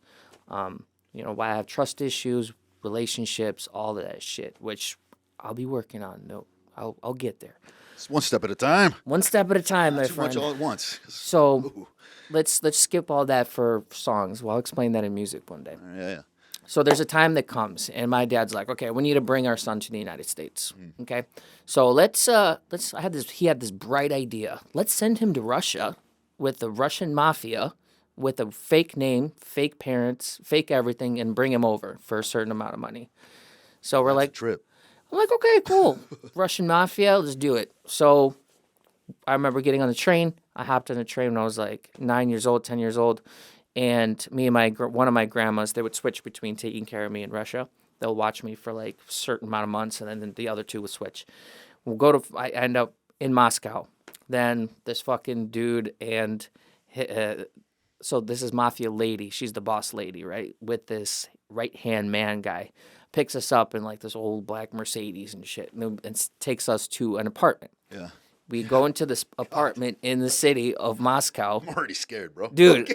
Why I have trust issues, relationships, all of that shit, which I'll be working on. No, I'll get there. It's one step at a time. One step at a time, Not my friend. Too much all at once. So let's skip all that for songs. Well, I'll explain that in music one day. Yeah. So there's a time that comes, and my dad's like, okay, we need to bring our son to the United States. Okay, so he had this bright idea. Let's send him to Russia with the Russian mafia, with a fake name, fake parents, fake everything, and bring him over for a certain amount of money. So we're like, trip. I'm like, okay, cool. Russian mafia, let's do it. So I remember getting on the train. I hopped on the train when I was like 9 years old, 10 years old. And me and one of my grandmas, they would switch between taking care of me in Russia. They'll watch me for like a certain amount of months, and then the other two would switch. I end up in Moscow. Then this fucking dude and... So this is Mafia Lady. She's the boss lady, right? With this right-hand man guy. Picks us up in like this old black Mercedes and shit, and takes us to an apartment. Yeah. We go into this apartment in the city of Moscow. I'm already scared, bro. Dude.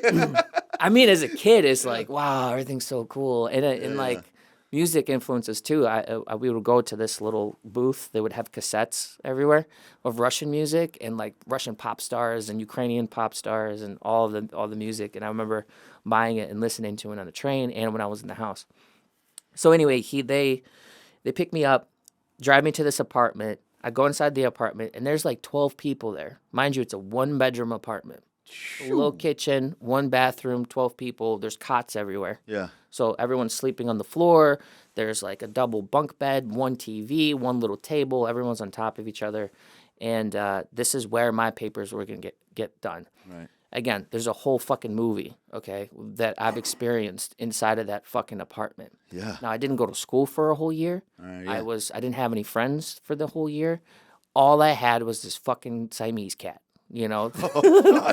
I mean, as a kid, it's like, wow, everything's so cool. And like music influences too. We would go to this little booth. They would have cassettes everywhere of Russian music and like Russian pop stars and Ukrainian pop stars and all the music. And I remember buying it and listening to it on the train and when I was in the house. So anyway, they pick me up, drive me to this apartment. I go inside the apartment and there's like 12 people there. Mind you, it's a 1-bedroom apartment. A little kitchen, 1 bathroom, 12 people. There's cots everywhere. Yeah. So everyone's sleeping on the floor. There's like a double bunk bed, 1 TV, 1 little table. Everyone's on top of each other. And this is where my papers were going to get done. Right. Again, there's a whole fucking movie, okay, that I've experienced inside of that fucking apartment. Yeah. Now, I didn't go to school for a whole year. Yeah. I didn't have any friends for the whole year. All I had was this fucking Siamese cat. you know. Oh,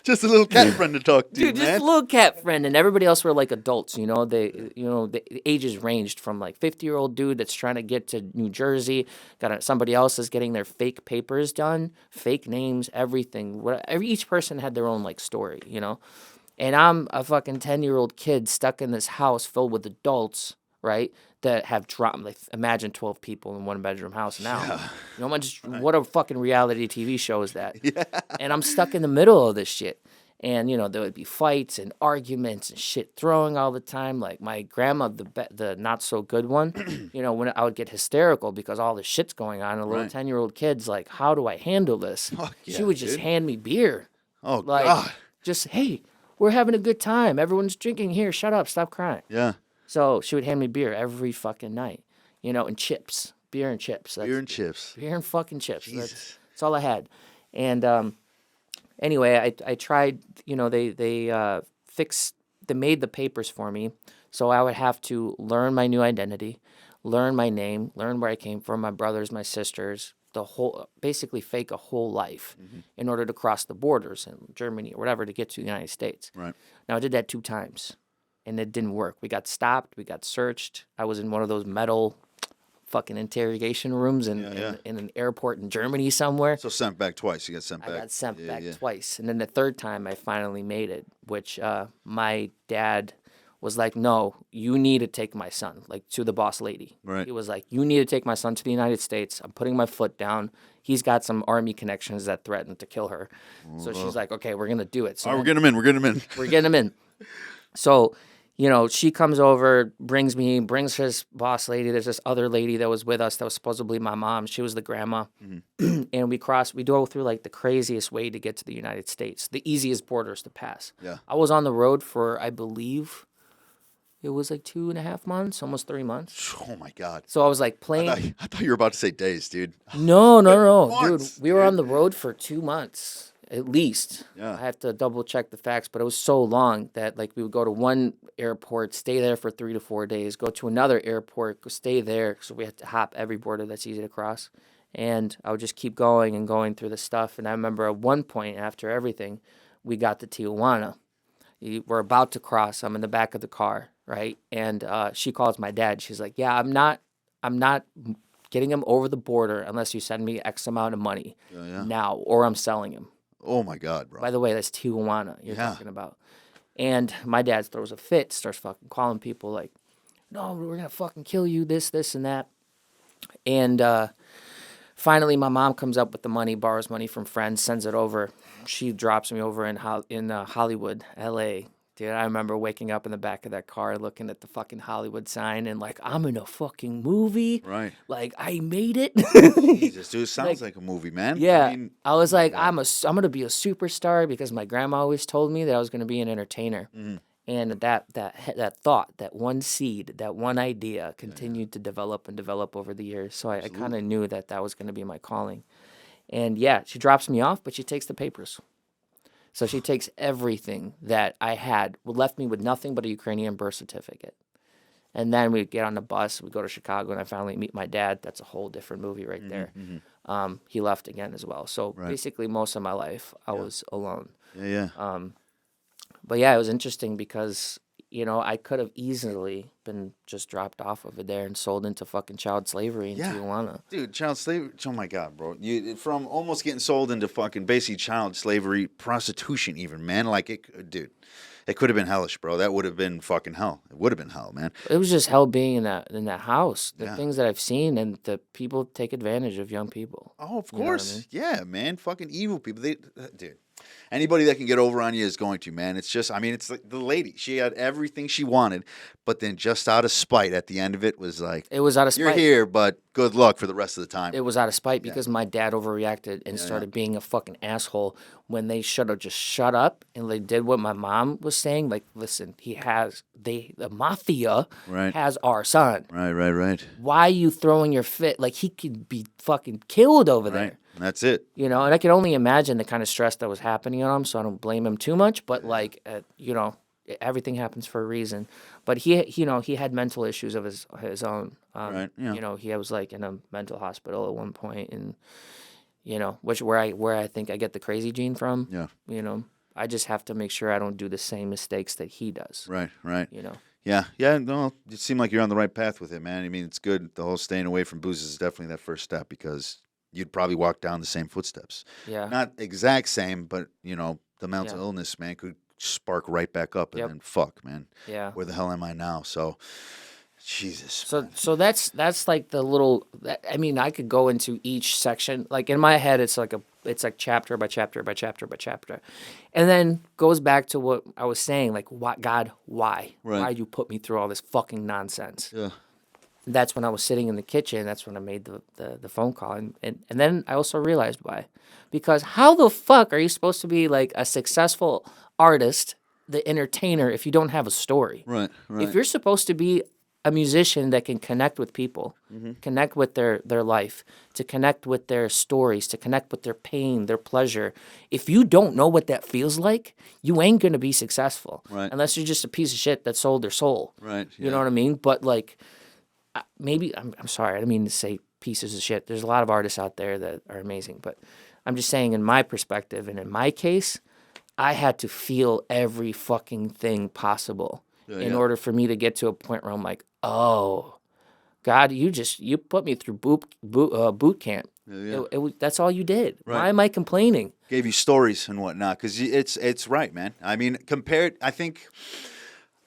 just a little cat friend to talk to, Dude, just man. a little cat friend, and everybody else were like adults, you know. The ages ranged from like 50-year-old dude that's trying to get to New Jersey, somebody else is getting their fake papers done, fake names, everything. Each person had their own like story, you know. And I'm a fucking 10-year-old kid stuck in this house filled with adults, right? That have dropped, like, imagine 12 people in one bedroom house now. Yeah. You know, what a fucking reality TV show is that? Yeah. And I'm stuck in the middle of this shit. And, you know, there would be fights and arguments and shit throwing all the time. Like my grandma, the not so good one, you know, when I would get hysterical because all this shit's going on. And a little 10-year-old kid's like, how do I handle this? Yeah, she would just hand me beer. Oh, like, God. Just, hey, we're having a good time. Everyone's drinking here. Shut up. Stop crying. Yeah. So she would hand me beer every fucking night, you know, and chips, beer and chips. Beer and chips. Beer and fucking chips. Jesus. That's all I had. And anyway, I tried, you know, they made the papers for me. So I would have to learn my new identity, learn my name, learn where I came from, my brothers, my sisters, basically fake a whole life in order to cross the borders in Germany or whatever to get to the United States. Right. Now I did that 2 times. And it didn't work. We got stopped. We got searched. I was in one of those metal fucking interrogation rooms in an airport in Germany somewhere. So sent back twice. You got sent back. I got sent back twice. And then the 3rd time I finally made it, which my dad was like, no, you need to take my son, like to the boss lady. Right. He was like, you need to take my son to the United States. I'm putting my foot down. He's got some army connections that threaten to kill her. So she's like, okay, we're going to do it. So all right, we're getting him in. We're getting him in. We're getting him in. So, you know, she comes over, brings his boss lady. There's this other lady that was with us that was supposedly my mom. She was the grandma. And we go through like the craziest way to get to the United States, the easiest borders to pass. Yeah. I was on the road for, I believe, it was like 2.5 months, almost 3 months. Oh, my God. So I was like playing. I thought you were about to say days, dude. No. Months, dude. We were on the road for 2 months. At least. Yeah. I have to double check the facts, but it was so long that like we would go to one airport, stay there for 3 to 4 days, go to another airport, stay there. So we had to hop every border that's easy to cross. And I would just keep going and going through the stuff. And I remember at one point after everything, we got to Tijuana. We're about to cross. I'm in the back of the car, right? And she calls my dad. She's like, yeah, I'm not getting him over the border unless you send me X amount of money now, or I'm selling him. Oh, my God, bro. By the way, that's Tijuana you're talking about. And my dad throws a fit, starts fucking calling people like, no, we're going to fucking kill you, this, and that. And finally, my mom comes up with the money, borrows money from friends, sends it over. She drops me over in Hollywood, L.A., dude. I remember waking up in the back of that car looking at the fucking Hollywood sign and like, I'm in a fucking movie. Right. Like, I made it. Jesus, dude, sounds like a movie, man. Yeah. I mean, I was like, I'm going to be a superstar because my grandma always told me that I was going to be an entertainer. And that thought, that one seed, that one idea continued to develop and develop over the years. So I kind of knew that was going to be my calling. And yeah, she drops me off, but she takes the papers. So she takes everything that I had, left me with nothing but a Ukrainian birth certificate. And then we get on the bus, we go to Chicago, and I finally meet my dad. That's a whole different movie right there. He left again as well. So basically most of my life, I was alone. Yeah. But yeah, it was interesting because, you know, I could have easily been just dropped off over there and sold into fucking child slavery in Tijuana. Dude, child slavery. Oh, my God, bro. From almost getting sold into fucking basically child slavery, prostitution even, man. Like, it could have been hellish, bro. That would have been fucking hell. It would have been hell, man. It was just hell being in that house. The things that I've seen, and the people take advantage of young people. Oh, of course. You know what I mean? Yeah, man. Fucking evil people. Dude. Anybody that can get over on you is going to, man. It's just, I mean, it's like the lady. She had everything she wanted, but then just out of spite at the end of it was like, it was out of spite. You're here, but good luck for the rest of the time. It was out of spite because my dad overreacted and started being a fucking asshole when they should have just shut up and they did what my mom was saying. Like, listen, the mafia has our son. Right. Why are you throwing your fit? Like, he could be fucking killed over there. That's it. You know, and I can only imagine the kind of stress that was happening on him, so I don't blame him too much. But, like, you know, everything happens for a reason. But he had mental issues of his own. You know, he was, like, in a mental hospital at one point. And you know, where I think I get the crazy gene from. Yeah. You know, I just have to make sure I don't do the same mistakes that he does. Right. Right. You know. Yeah. Yeah. No, you seem like you're on the right path with it, man. I mean, it's good. The whole staying away from booze is definitely that first step because you'd probably walk down the same footsteps. Yeah. Not exact same, but you know, the mental Yeah. illness, man, could spark right back up, and Yep. then fuck, man. Yeah. Where the hell am I now? So, Jesus. So that's like the little. I mean, I could go into each section. Like in my head, it's like chapter by chapter by chapter by chapter, and then goes back to what I was saying. Like, what God, why? Right. Why you put me through all this fucking nonsense? Yeah. That's when I was sitting in the kitchen. That's when I made the phone call, and then I also realized why, because how the fuck are you supposed to be like a successful artist, the entertainer, if you don't have a story? Right. Right. If you're supposed to be a musician that can connect with people, connect with their life, to connect with their stories, to connect with their pain, their pleasure. If you don't know what that feels like, you ain't going to be successful. Right. Unless you're just a piece of shit that sold their soul. Right. You know what I mean? But like, maybe, I'm sorry, I didn't mean to say pieces of shit. There's a lot of artists out there that are amazing. But I'm just saying, in my perspective and in my case, I had to feel every fucking thing possible in order for me to get to a point where I'm like, oh, God, you put me through boot camp. Yeah. That's all you did. Right. Why am I complaining? Gave you stories and whatnot because it's right, man. I mean, I think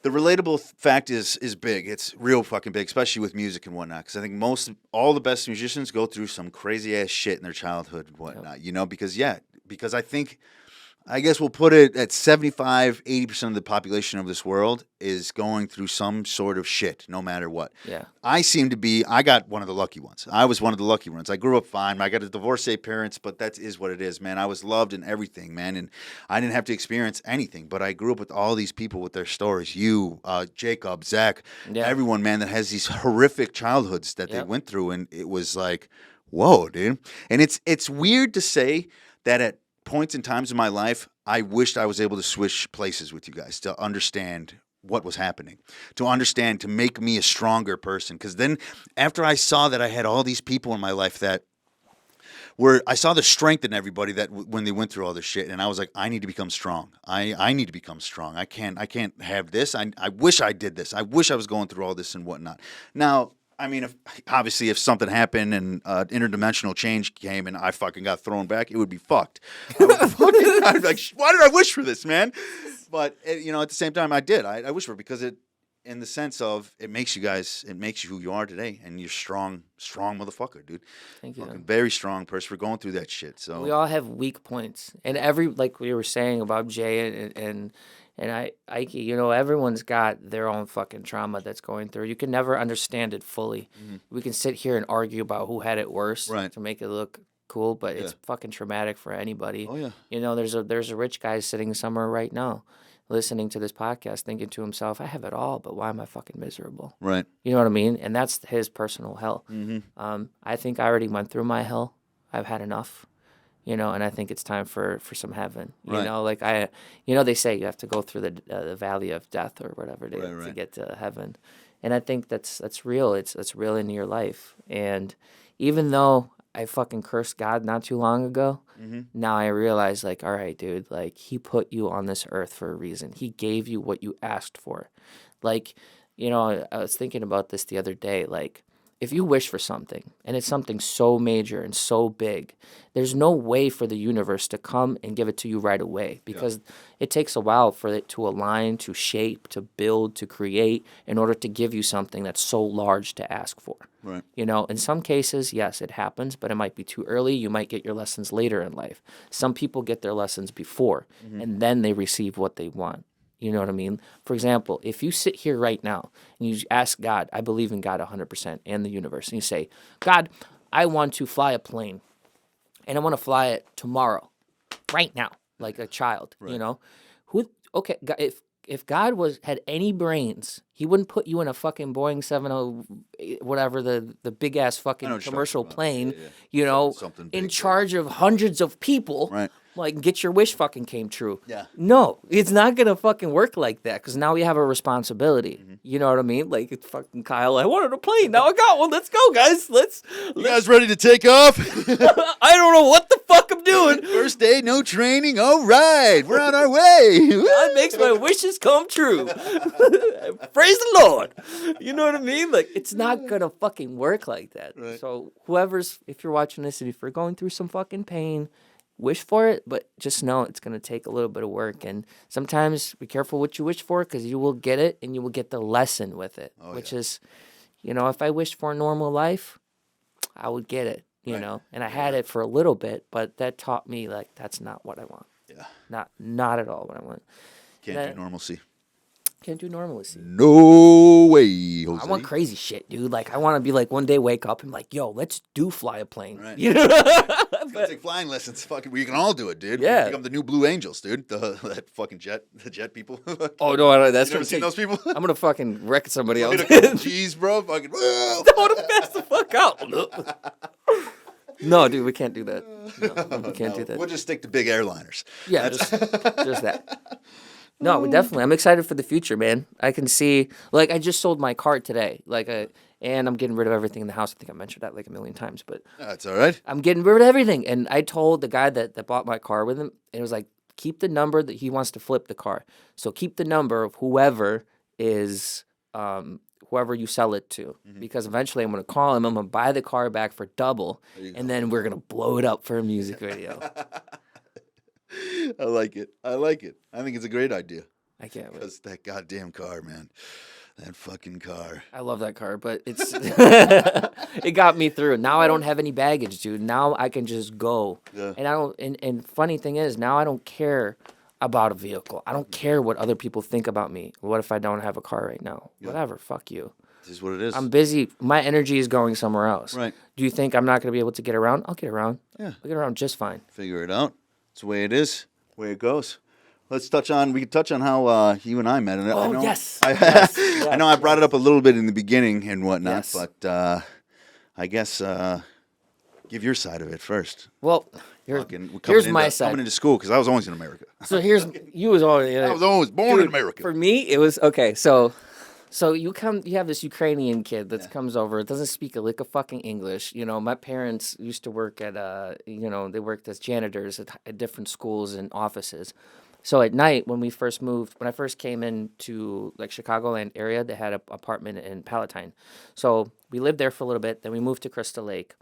the relatable fact is big. It's real fucking big, especially with music and whatnot. Because I think all the best musicians go through some crazy ass shit in their childhood and whatnot. You know, because I guess we'll put it at 75, 80% of the population of this world is going through some sort of shit, no matter what. Yeah. I got one of the lucky ones. I was one of the lucky ones. I grew up fine. I got a divorcee parents, but that is what it is, man. I was loved and everything, man. And I didn't have to experience anything, but I grew up with all these people with their stories. You, Jacob, Zach, everyone, man, that has these horrific childhoods that they went through. And it was like, whoa, dude. And it's weird to say that at points in times in my life, I wished I was able to switch places with you guys to understand what was happening, to make me a stronger person. Because then after I saw that I had all these people in my life that I saw the strength in everybody that when they went through all this shit, and I was like, I need to become strong. I need to become strong. I can't have this. I wish I did this. I wish I was going through all this and whatnot. Now, I mean, if something happened and interdimensional change came and I fucking got thrown back, it would be fucked. I'd be like, why did I wish for this, man? But at the same time, I did. I wish for it because in the sense of it makes you who you are today, and you're strong motherfucker, dude. Thank you. Fucking very strong person for going through that shit. So we all have weak points, and like we were saying about Jay and Ike, everyone's got their own fucking trauma that's going through. You can never understand it fully. Mm-hmm. We can sit here and argue about who had it worse to make it look cool, but it's fucking traumatic for anybody. Oh yeah. There's a rich guy sitting somewhere right now listening to this podcast thinking to himself, I have it all, but why am I fucking miserable? Right. You know what I mean? And that's his personal hell. Mm-hmm. I think I already went through my hell. I've had enough. And I think it's time for some heaven. They say you have to go through the valley of death or whatever to get to heaven, and I think that's real. It's real in your life. And even though I fucking cursed God not too long ago, now I realize, like, all right, dude, like, he put you on this earth for a reason. He gave you what you asked for. Like, I was thinking about this the other day, like, if you wish for something, and it's something so major and so big, there's no way for the universe to come and give it to you right away because it takes a while for it to align, to shape, to build, to create in order to give you something that's so large to ask for. Right. In some cases, yes, it happens, but it might be too early. You might get your lessons later in life. Some people get their lessons before, and then they receive what they want. You know what I mean? For example, if you sit here right now and you ask God, I believe in God 100% and the universe, and you say, God, I want to fly a plane, and I want to fly it tomorrow, right now, like a child, Right. God, if God had any brains, he wouldn't put you in a fucking Boeing 70 whatever the big ass I know fucking what you're talking commercial about. plane, Yeah. you know, Something in big, charge of hundreds of people. Right. Like, get your wish fucking came true. Yeah. No, it's not gonna fucking work like that because now we have a responsibility. Mm-hmm. You know what I mean? Like, it's fucking Kyle. I wanted a plane. Now I got one. Let's go, guys. You guys ready to take off? I don't know what the fuck I'm doing. First day, no training. All right, we're on our way. God makes my wishes come true. Praise the Lord. You know what I mean? Like, it's not gonna fucking work like that. Right. So if you're watching this and if you're going through some fucking pain, wish for it, but just know it's gonna take a little bit of work. And sometimes be careful what you wish for because you will get it and you will get the lesson with it, which is, you know, if I wished for a normal life, I would get it. You know, and I had it for a little bit, but that taught me like that's not what I want. Yeah. Not at all what I want. Can't do normalcy. Can't do normalcy. No way, Jose. I want crazy shit, dude. Like I want to be like one day wake up and like, yo, let's fly a plane. Right. You know? Gotta take flying lessons. Fucking, we can all do it, dude. Yeah. We become the new Blue Angels, dude. The fucking the jet people. Oh no, that's You never seen those people? I'm gonna fucking wreck somebody else. Jeez, bro. Fucking. I want to pass the fuck out. No, dude, we can't do that. No, we can't do that. We'll just stick to big airliners. Yeah, just that. No, we definitely. I'm excited for the future, man. I can see, like, I just sold my car today, and I'm getting rid of everything in the house. I think I mentioned that like a million times, but That's all right. I'm getting rid of everything. And I told the guy that bought my car with him, and it was like, keep the number that he wants to flip the car. So keep the number of whoever is, whoever you sell it to, because eventually I'm going to call him. I'm going to buy the car back for double, and then we're going to blow it up for a music video. I like it. I think it's a great idea. I can't wait. Because that goddamn car, man. That fucking car. I love that car, but it's it got me through. Now I don't have any baggage, dude. Now I can just go. Yeah. And I don't and funny thing is, now I don't care about a vehicle. I don't care what other people think about me. What if I don't have a car right now? Yeah. Whatever, fuck you. This is what it is. I'm busy. My energy is going somewhere else. Right. Do you think I'm not going to be able to get around? I'll get around. Yeah. I'll get around just fine. Figure it out. It's the way it is. The way it goes. We can touch on how you and I met. And I know, yes. I know I brought it up a little bit in the beginning and whatnot, Yes. but I guess give your side of it first. Well, Here's my side. Coming into school, because I was always in America. So you was already. I was always born in America. For me, it was okay. So you have this Ukrainian kid that comes over. It doesn't speak a lick of fucking English. You know, my parents used to work at they worked as janitors at different schools and offices. So at night when I first came into like Chicagoland area, they had an apartment in Palatine. So we lived there for a little bit. Then we moved to Crystal Lake.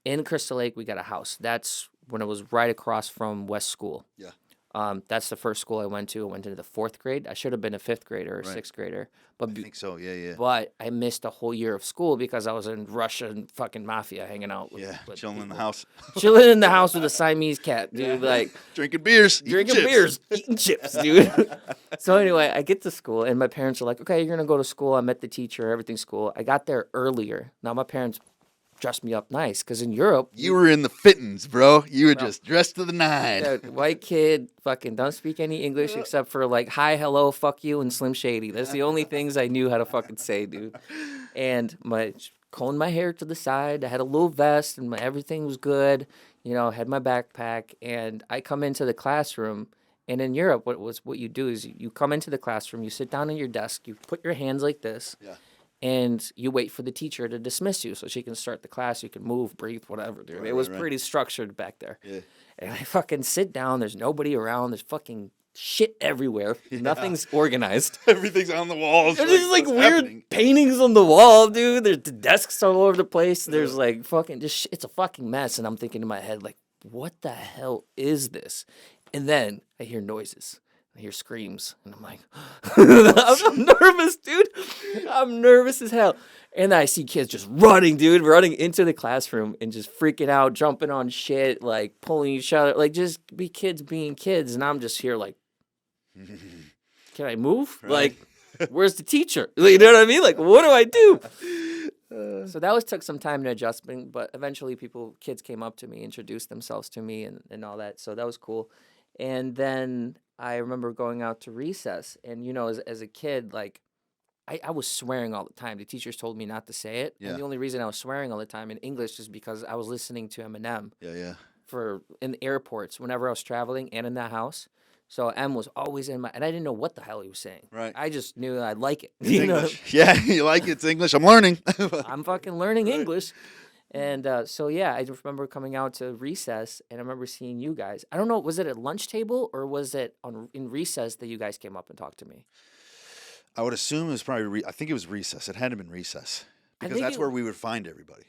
In Crystal Lake, we got a house. That's when it was right across from West School. Yeah. That's the first school I went to. I went into the 4th grade. I should have been a 5th grader or Right. 6th grader. I think so, yeah. But I missed a whole year of school because I was in Russian fucking mafia hanging out with, Yeah, with chilling in the people. house. Chilling in the house with a Siamese cat, dude. Like Drinking beers. eating drinking chips. beers, eating chips, dude. So anyway, I get to school and my parents are like, okay, you're going to go to school. I met the teacher, everything's cool. I got there earlier. Now my parents dressed me up nice because in Europe, You were in the fittings, bro. You were just dressed to the nine. white kid fucking don't speak any English except for like hi, hello, fuck you, and Slim Shady. That's the only things I knew how to fucking say, dude. And combed my hair to the side. I had a little vest and everything was good. You know, had my backpack and I come into the classroom. And in Europe, what you do is you come into the classroom, you sit down at your desk, you put your hands like this. Yeah. And you wait for the teacher to dismiss you so she can start the class. You can move, breathe, whatever, dude. It was pretty structured back there. Yeah. And I fucking sit down. There's nobody around. There's fucking shit everywhere. Nothing's organized. Everything's on the walls. There's just like what's weird happening? paintings on the wall, dude. There's the desks all over the place. There's like fucking just it's a fucking mess. And I'm thinking in my head, like, what the hell is this? And then I hear noises. I hear screams, and I'm like, I'm nervous, dude. I'm nervous as hell. And I see kids just running into the classroom and just freaking out, jumping on shit, like pulling each other, like just be kids being kids. And I'm just here like, can I move? Right. Like, where's the teacher? You know what I mean? Like, what do I do? So that took some time to adjustment, but eventually kids came up to me, introduced themselves to me and all that. So that was cool. And then I remember going out to recess, and as a kid, like I was swearing all the time. The teachers told me not to say it, Yeah. and the only reason I was swearing all the time in English is because I was listening to Eminem Yeah. in the airports whenever I was traveling and in that house. So M was always in my, and I didn't know what the hell he was saying. Right. I just knew I'd like it. It's English. Yeah, you like it's English. I'm learning. I'm fucking learning English. And so, yeah, I just remember coming out to recess, and I remember seeing you guys. I don't know, was it at lunch table or was it in recess that you guys came up and talked to me? I would assume it was probably. I think it was recess. It had to have been recess because think that's where we would find everybody.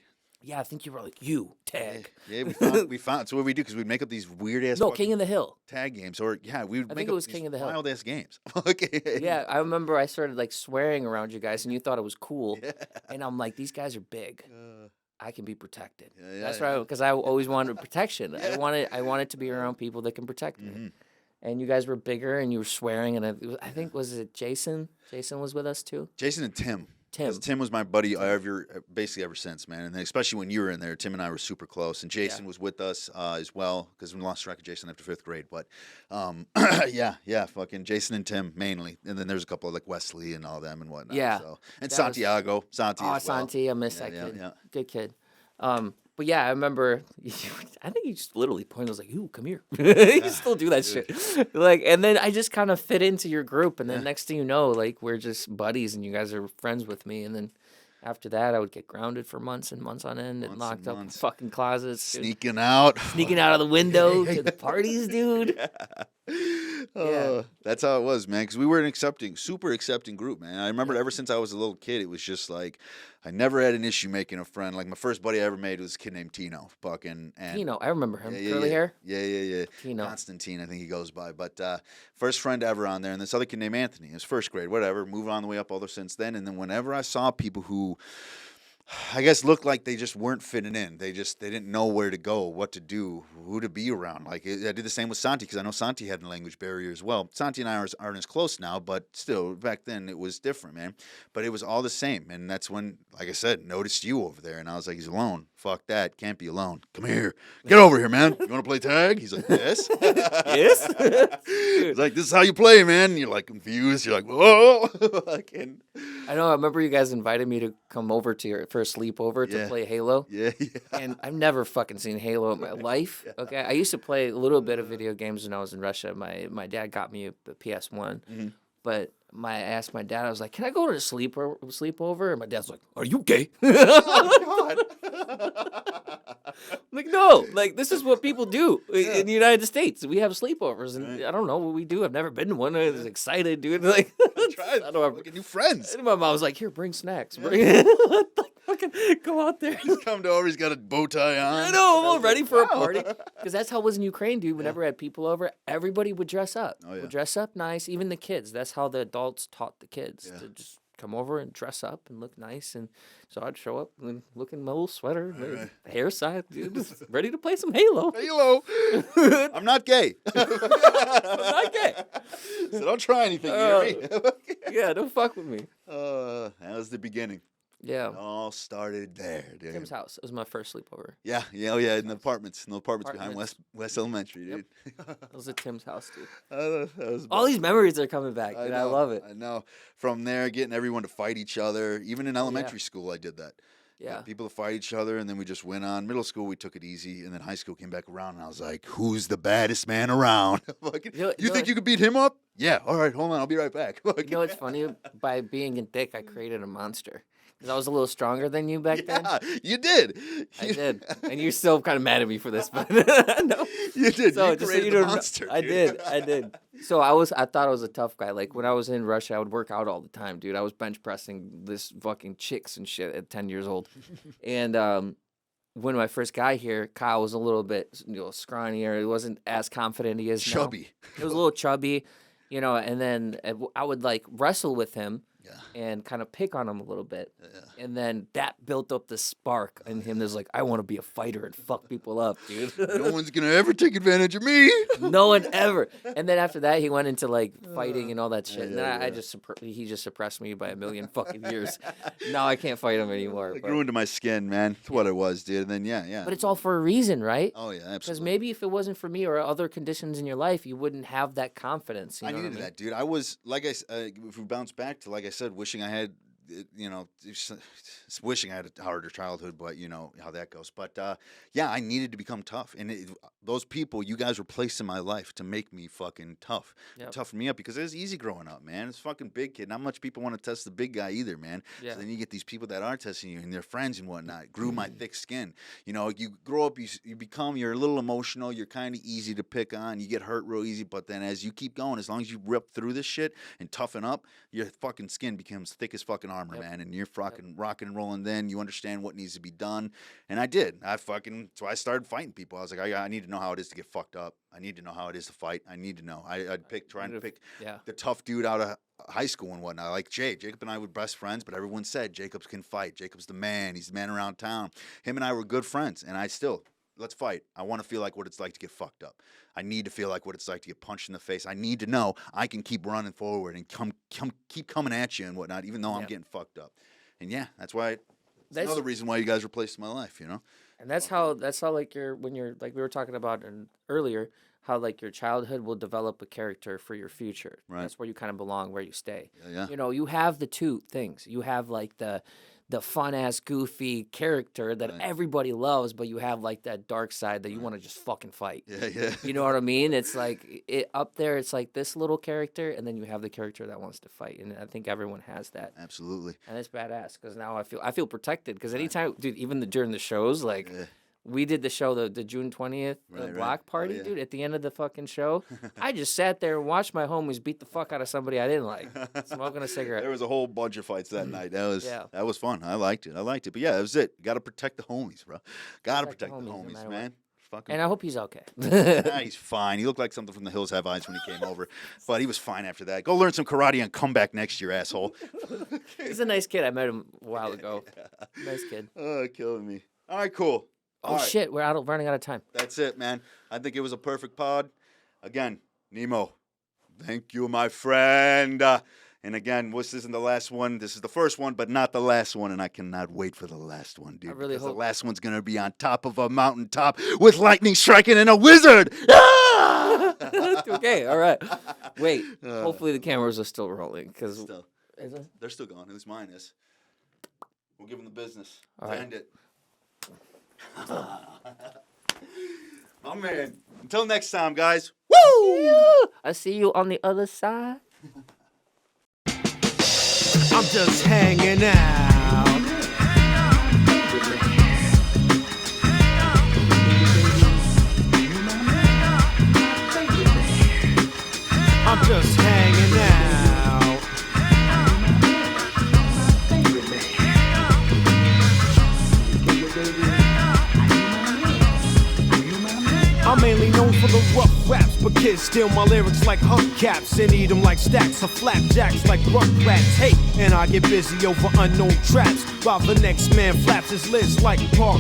Yeah, I think you were like, you, tag. Yeah, we found. That's what we do because we'd make up these weird ass. No, King of the Hill. Tag games, or we would I make think up it was these King of the Hill. wild ass games. Okay. Yeah, I remember I started like swearing around you guys, and you thought it was cool. Yeah. And I'm like, these guys are big. I can be protected. That's right, because I always wanted protection. I wanted to be around people that can protect me. And you guys were bigger, and you were swearing, and I think was it Jason? Jason was with us too. Jason and Tim. Tim. 'Cause Tim was my buddy basically ever since, man. And then especially when you were in there, Tim and I were super close. And Jason was with us as well because we lost track of Jason after 5th grade. But yeah, fucking Jason and Tim mainly. And then there's a couple of like Wesley and all them and whatnot. Yeah. So. And Santiago. Santi as well. Santi, I miss that Yeah, kid. yeah. Good kid. But yeah, I remember. I think you just literally pointed. I was like, "Ooh, come here." You still do that shit. Like, and then I just kind of fit into your group, and then next thing you know, like we're just buddies, and you guys are friends with me. And then after that, I would get grounded for months and months on end, and locked up in fucking closets, sneaking out of the window to the parties, dude. Yeah. That's how it was, man. Because we were an super accepting group, man. I remember ever since I was a little kid, it was just like I never had an issue making a friend. Like my first buddy I ever made was a kid named Tino, fucking. And Tino, I remember him. Curly hair. Yeah. Tino. Constantine, I think he goes by. But first friend ever on there, and this other kid named Anthony. It was 1st grade, whatever. Moved on the way up all the since then. And then whenever I saw people who I guess looked like they just weren't fitting in. They didn't know where to go, what to do, who to be around. Like I did the same with Santi because I know Santi had a language barrier as well. Santi and I aren't as close now, but still back then it was different, man. But it was all the same, and that's when, like I said, noticed you over there, and I was like, he's alone. Fuck that, can't be alone. Come here, get over here, man. You want to play tag? He's like, yes. Yes. He's like, this is how you play, man. And you're like confused. You're like, whoa. I know. I remember you guys invited me to come over for a sleepover to play Halo. Yeah. And I've never fucking seen Halo in my life. Okay, I used to play a little bit of video games when I was in Russia. My dad got me a PS1, but I asked my dad. I was like, "Can I go to a sleepover?" And my dad's like, "Are you gay?" Oh, I'm like, no, like this is what people do in the United States. We have sleepovers, and I don't know what we do. I've never been to one. I was excited, dude. Like, I don't know. Get new friends. And my mom was like, "Here, bring snacks. Fucking go out there." He's come over. He's got a bow tie on. I know. I'm all ready for a party because that's how it was in Ukraine, dude. Whenever I had people over, everybody would dress up. Oh, yeah. Would dress up nice. Even the kids. That's how the adults taught the kids to just come over and dress up and look nice. And so I'd show up and look in my little sweater, hair side, dude, just ready to play some Halo. Halo. I'm not gay. I'm not gay. So don't try anything. You hear me? Yeah, don't fuck with me. That was the beginning. Yeah. It all started there, dude. Tim's house. It was my first sleepover. Yeah, in the apartments. Behind West Elementary, dude. That was at Tim's house, dude. That was all these memories are coming back, dude. I love it. I know. From there, getting everyone to fight each other. Even in elementary school, I did that. Yeah. People to fight each other, and then we just went on. Middle school, we took it easy, and then high school came back around, and I was like, who's the baddest man around? You think you could beat him up? Yeah. All right, hold on. I'll be right back. You know what's funny? By being a dick, I created a monster. Because I was a little stronger than you back then. Yeah, you did. I did. And you're still kind of mad at me for this, but no. You did. So, you created a monster. I did. So I thought I was a tough guy. Like when I was in Russia, I would work out all the time, dude. I was bench pressing this fucking chicks and shit at 10 years old. And when I first got here, Kyle was a little bit scrawnier. He wasn't as confident he is now. Chubby. He was a little chubby, and then I would like wrestle with him. and kind of pick on him a little bit. And then that built up the spark in him. There's like, I want to be a fighter and fuck people up, dude. No one's gonna ever take advantage of me. No one ever. And then after that, he went into like fighting and all that shit. And then he just suppressed me by a million fucking years. Now I can't fight him anymore. It grew into my skin, man. That's what it was, dude. And then yeah. But it's all for a reason, right? Oh yeah, absolutely. Because maybe if it wasn't for me or other conditions in your life, you wouldn't have that confidence. You know I needed that, dude. I was like, if we bounce back to like I said, wishing I had, wishing I had a harder childhood, but you know how that goes. But yeah, I needed to become tough, and those people you guys were placed in my life to make me fucking tough, toughen me up, because it was easy growing up, man. It's fucking big kid. Not much people want to test the big guy either, man. So then you get these people that are testing you, and they're friends and whatnot. It grew my thick skin. You know, you grow up, you're a little emotional. You're kind of easy to pick on. You get hurt real easy, but then as you keep going, as long as you rip through this shit and toughen up, your fucking skin becomes thick as fucking armor, man, and you're fucking rocking and rolling. Then you understand what needs to be done, and I did. So I started fighting people. I was like, I need to know how it is to get fucked up. I need to know how it is to fight. I need to know. I'd try to pick the tough dude out of high school and whatnot. Like Jacob and I were best friends, but everyone said Jacobs can fight. Jacob's the man. He's the man around town. Him and I were good friends, and let's fight. I want to feel like what it's like to get fucked up. I need to feel like what it's like to get punched in the face. I need to know I can keep running forward and keep coming at you and whatnot, even though I'm getting fucked up. And yeah, that's another reason why you guys were placed in my life, you know? And that's how like when you're like we were talking about earlier, how like your childhood will develop a character for your future. Right. That's where you kind of belong, where you stay. Yeah. You know, you have the two things. You have like the fun ass goofy character that everybody loves, but you have like that dark side that you want to just fucking fight. Yeah. You know what I mean? It's like up there. It's like this little character, and then you have the character that wants to fight, and I think everyone has that. Absolutely. And it's badass because now I feel protected because anytime, dude, even during the shows, like. We did the show, the June 20th block party, dude. At the end of the fucking show, I just sat there and watched my homies beat the fuck out of somebody I didn't like, smoking a cigarette. There was a whole bunch of fights that night. That was fun. I liked it. But yeah, that was it. Got to protect the homies, bro. Got to protect the homies, man. And I hope he's okay. He's fine. He looked like something from The Hills Have Eyes when he came over, but he was fine after that. Go learn some karate and come back next year, asshole. He's a nice kid. I met him a while ago. Nice kid. Oh, killing me. All right, cool. Oh, shit, we're running out of time. That's it, man. I think it was a perfect pod. Again, NE-MO, thank you, my friend. And again, this isn't the last one. This is the first one, but not the last one. And I cannot wait for the last one, dude. I really hope. The last one's going to be on top of a mountaintop with lightning striking and a wizard. Ah! Okay, all right. Wait, hopefully the cameras are still rolling. They're still going. At least mine is. We'll give them the business. End it. My man. Until next time, guys. Woo! I see you on the other side. I'm just hanging out. I'm just hanging out. I'm mainly known for the rough raps, but kids steal my lyrics like hubcaps and eat them like stacks of flapjacks like rugrats. Hey, and I get busy over unknown traps while the next man flaps his lips like park